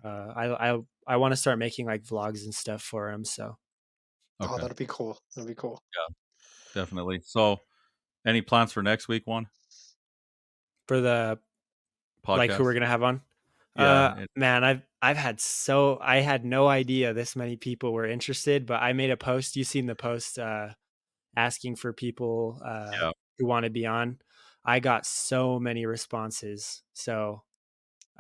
I want to start making like vlogs and stuff for him. So Oh, okay, that'd be cool. That'd be cool. yeah, definitely. So, any plans for next week, one for the like who we're podcast? gonna have on, Yeah, it man, I had no idea this many people were interested, but I made a post. You seen the post asking for people yeah, who want to be on. I got so many responses. So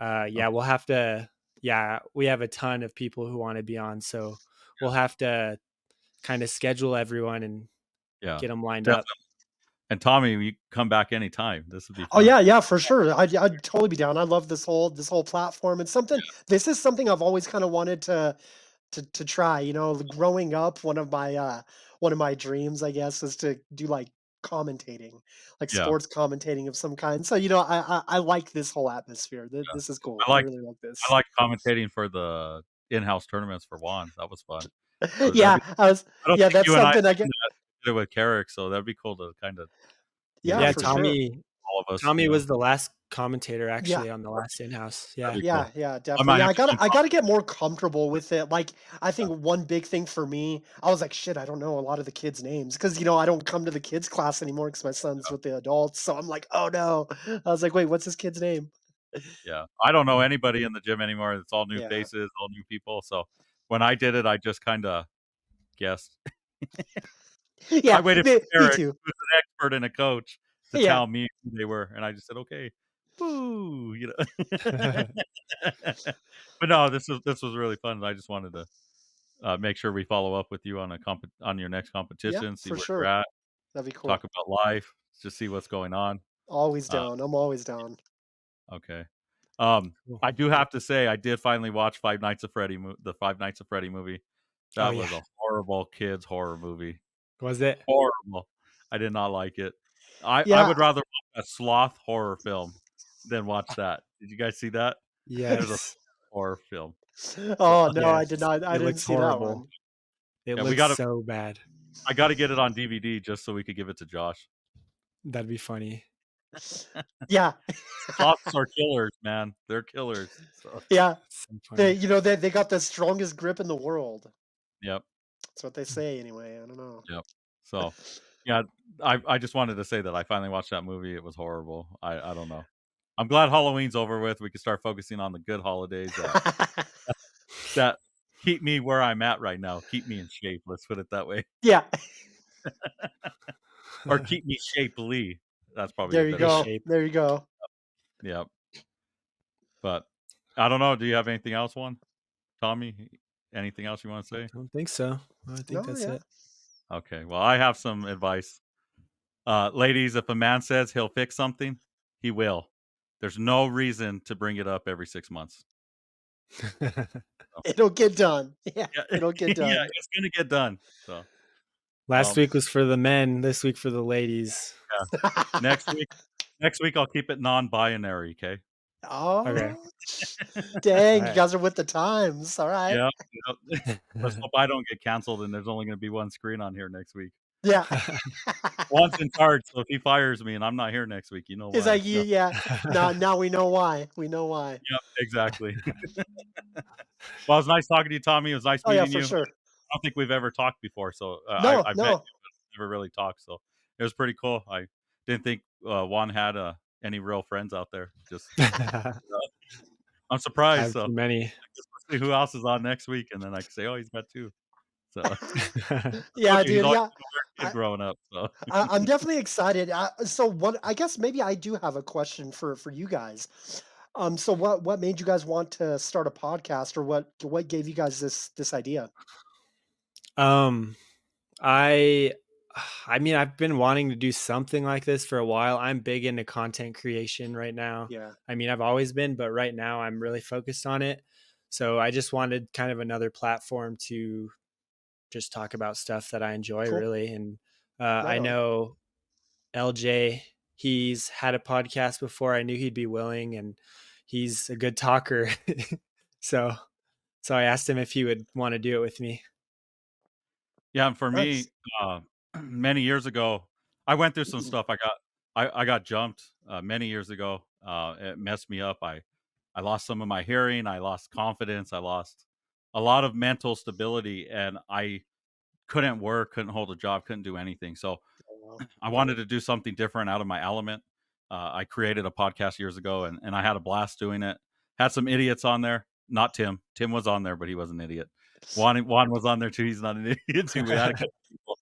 yeah, okay, we'll have to. Yeah, we have a ton of people who want to be on, so we'll have to kind of schedule everyone and yeah, get them lined up. definitely. And Tommy, you come back anytime. This would be Oh fun. yeah, yeah, for sure. I'd totally be down. I love this whole platform. It's something. This is something I've always kind of wanted to try. Growing up, one of my dreams, I guess, is to do like commentating, like Yeah, sports commentating of some kind. So I like this whole atmosphere. yeah. This is cool. I I like really like I this. like commentating for the in-house tournaments for one. That was fun. So that'd Yeah, be I don't think that's you and I something I get. did it with Carrick, so that'd be cool to kinda, Yeah, Yeah, for sure. all of us, Tommy was the last commentator Yeah, actually on the last in-house. that'd Yeah. be cool. yeah, yeah, I definitely. might Yeah, have I to gotta come I gotta comment. get more comfortable with it. Like, I think one big thing for me, I was like, shit, I don't know a lot of the kids' names because I don't come to the kids' class anymore because my son's with the adults. So I'm like, oh no. I was like, wait, what's this kid's name? Yeah. I don't know anybody in the gym anymore. It's all new Yeah, faces, all new people, so when I did it, I just kinda guessed. I yeah, waited me, for me Eric, too. who's an expert and a coach, to Yeah, tell me who they were, and I just said, "Okay, woo," you know? But no, this was really fun, and I just wanted to, make sure we follow up with you on on your next yeah, competition, see for where you're sure. at, That'd be cool. talk about life, just see what's going on. Always Uh, down. I'm always down. okay. Cool. I do have to say, I did finally watch the Five Nights at Freddy movie. Oh That yeah. was a horrible kids horror movie. Was it? Horrible. I did not like it. I Yeah, would rather watch a sloth horror film than watch that. Did you guys see that? There's a Yes. horror film. So, oh no, I did Yes. not. I It didn't looks see that one. horrible. It yeah, we looks gotta so bad. I gotta get it on DVD just so we could give it to Josh. That'd be funny. Yeah. Sloths are killers, man. They're killers. So, Yeah. It's so They, funny. they got the strongest grip in the world. yep, That's what they say anyway. I don't know. yep. So, yeah, I just wanted to say that I finally watched that movie. It was horrible. I don't know. I'm glad Halloween's over with. We can start focusing on the good holidays that keep me where I'm at right now. Keep me in shape. Let's put it that way, Yeah. or keep me shapely. That's probably a There you better His way. go. shape. There you go. Yeah, but I don't know. Do you have anything else, one Tommy? Anything else you want to I say? don't think so. I think No, that's yeah. it. Okay. Well, I have some advice. Ladies, if a man says he'll fix something, he will. There's no reason to bring it up every 6 months. So, It'll get done. Yeah. yeah, It'll get yeah, done. it's gonna get done. So, Last well, week was for the men, this week for the ladies. yeah. Next week, next week I'll keep it non-binary. Okay. Okay. Oh, dang. You Alright. guys are with the times. All right. Yeah. Yep. Let's hope I don't get canceled and there's only gonna be one screen on here next week. Yeah. One's in charge, so if he fires me and I'm not here next week, you know It's why. like, No. yeah. Now we know why. We know why. Yep. Exactly. Well, it was nice talking to you, Tommy. It was nice Oh, yeah, meeting for you. sure. I don't think we've ever talked before, so, No, I met no. you, but never really talked, so it was pretty cool. I didn't think, Juan had, any real friends out there. Just, I uh, I'm surprised, have so too many. I guess we'll see who else is on next week, and then I can say, "Oh, he's got 2." So, I told Yeah, you he's dude. always Yeah. been a weird kid I, growing up, so I'm definitely excited. So what? I guess maybe I do have a question for you guys. So what made you guys want to start a podcast, or what gave you guys this idea? Um, I I mean, I've been wanting to do something like this for a while. I'm big into content creation right now. Yeah. I mean, I've always been, but right now I'm really focused on it. So I just wanted kind of another platform to just talk about stuff that I enjoy Cool. really. And Right I on. know LJ, he's had a podcast before. I knew he'd be willing, and he's a good talker. so so I asked him if he would want to do it with me. yeah, and for Nice. me, uh, many years ago, I went through some stuff. I got jumped, many years ago. It messed me up. I lost some of my hearing. I lost confidence. I lost a lot of mental stability, and I couldn't work, couldn't hold a job, couldn't do anything. So Oh, wow. I wanted to do something different out of my element. I created a podcast years ago, and I had a blast doing it. Had some idiots on there. Not Tim. Tim was on there, but he was an idiot. Juan was on there too. He's not an idiot too. We had a couple people.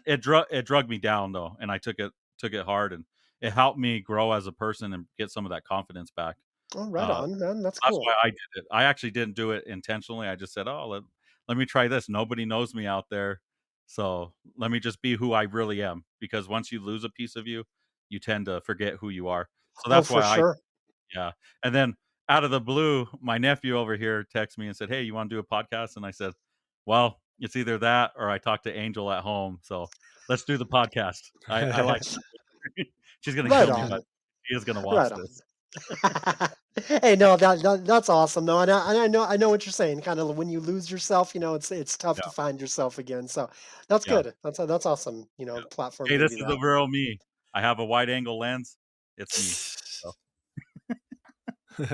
It drug me down though, and I took it hard, and it helped me grow as a person and get some of that confidence back. Oh, right Uh, on, man. That's that's cool. why I did it. I actually didn't do it intentionally. I just said, "Oh, let me try this. Nobody knows me out there, so let me just be who I really am." Because once you lose a piece of you, you tend to forget who you are. So Oh, that's for why I sure. yeah. And then out of the blue, my nephew over here texted me and said, "Hey, you want to do a podcast?" And I said, "Well, it's either that or I talk to Angel at home. So let's do the podcast." I like she's gonna Right kill me, but on. she is gonna watch Right on. this. Hey, no, that's awesome though, and I know what you're saying. Kind of when you lose yourself, it's tough Yeah, to find yourself again. So that's yeah. good. That's awesome. Yeah. Platform Hey, gave this you is the that. real me. I have a wide angle lens. It's me. So,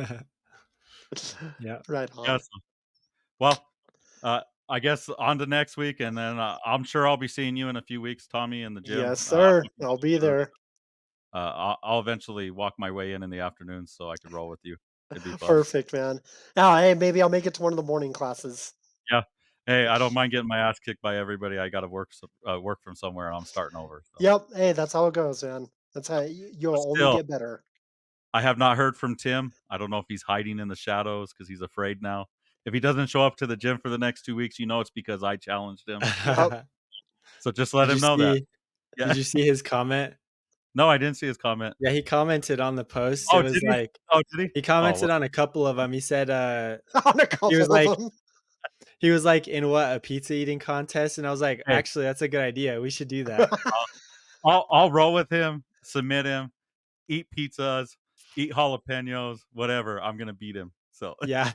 Yeah. Right yeah, on. so well, I guess on to next week, and then, I'm sure I'll be seeing you in a few weeks, Tommy, in the gym. Yes, I'm sir. looking I'll be forward to there. I'll eventually walk my way in the afternoon so I could roll with you. It'd be fun. Perfect, man. Now, hey, maybe I'll make it to one of the morning classes. Yeah. Hey, I don't mind getting my ass kicked by everybody. I gotta work from somewhere, and I'm starting over, so Yep. Hey, that's how it goes, man. That's how but you'll only still, get better. I have not heard from Tim. I don't know if he's hiding in the shadows because he's afraid now. If he doesn't show up to the gym for the next 2 weeks, it's because I challenged him. Yep. So just let Did you him know that. see Yeah. did you see his comment? No, I didn't see his comment. Yeah, he commented on the post. It Oh, was did he? like Oh, did he? he Oh, well, commented on a couple of them. He said, On a he was couple of like them. he was like, "In what, a pizza eating contest?" And I was like, hey, "Actually, that's a good idea. We should do that." I'll roll with him, submit him, eat pizzas, eat jalapenos, whatever. I'm gonna beat him. So Yeah.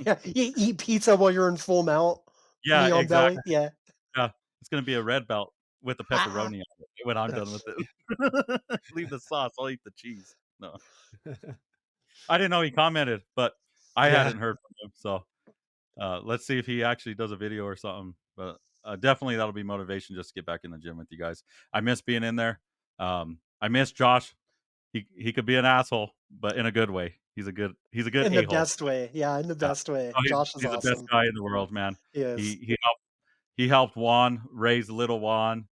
Yeah, you eat pizza while you're in full mount, yeah, knee on exactly. belly. Yeah. Yeah, it's gonna be a red belt with the pepperoni on it when I'm done with it. Leave the sauce, I'll eat the cheese. No. I didn't know he commented, but I Yeah. hadn't heard from him, so, let's see if he actually does a video or something, but, definitely that'll be motivation just to get back in the gym with you guys. I miss being in there. I miss Josh. He could be an asshole, but in a good way. He's a good In the a-hole. best way. Yeah, in the Yeah. best way. Oh, Josh is he's the best awesome. guy in the world, man. He is. He helped Juan raise little Juan,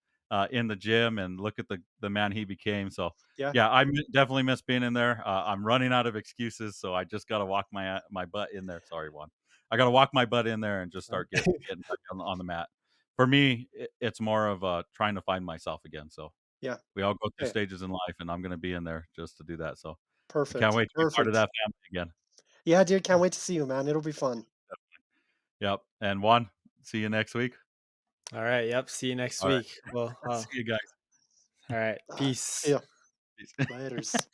in the gym, and look at the man he became, so, Yeah. yeah, definitely miss being in there. I'm running out of excuses, so I just gotta walk my butt in there. Sorry, Juan. I gotta walk my butt in there and just start getting back on the mat. For me, it's more of, trying to find myself again, so Yeah. we all go through Okay. stages in life, and I'm gonna be in there just to do that, so I can't Perfect. wait to be part of Perfect. that family again. Yeah, dude, can't wait to see you, man. It'll be fun. Yep, and Juan, see you next week. All right. Yep. See you next Alright. week. Well, See you guys. all right. Ah, see Peace. ya. Peace. Laters.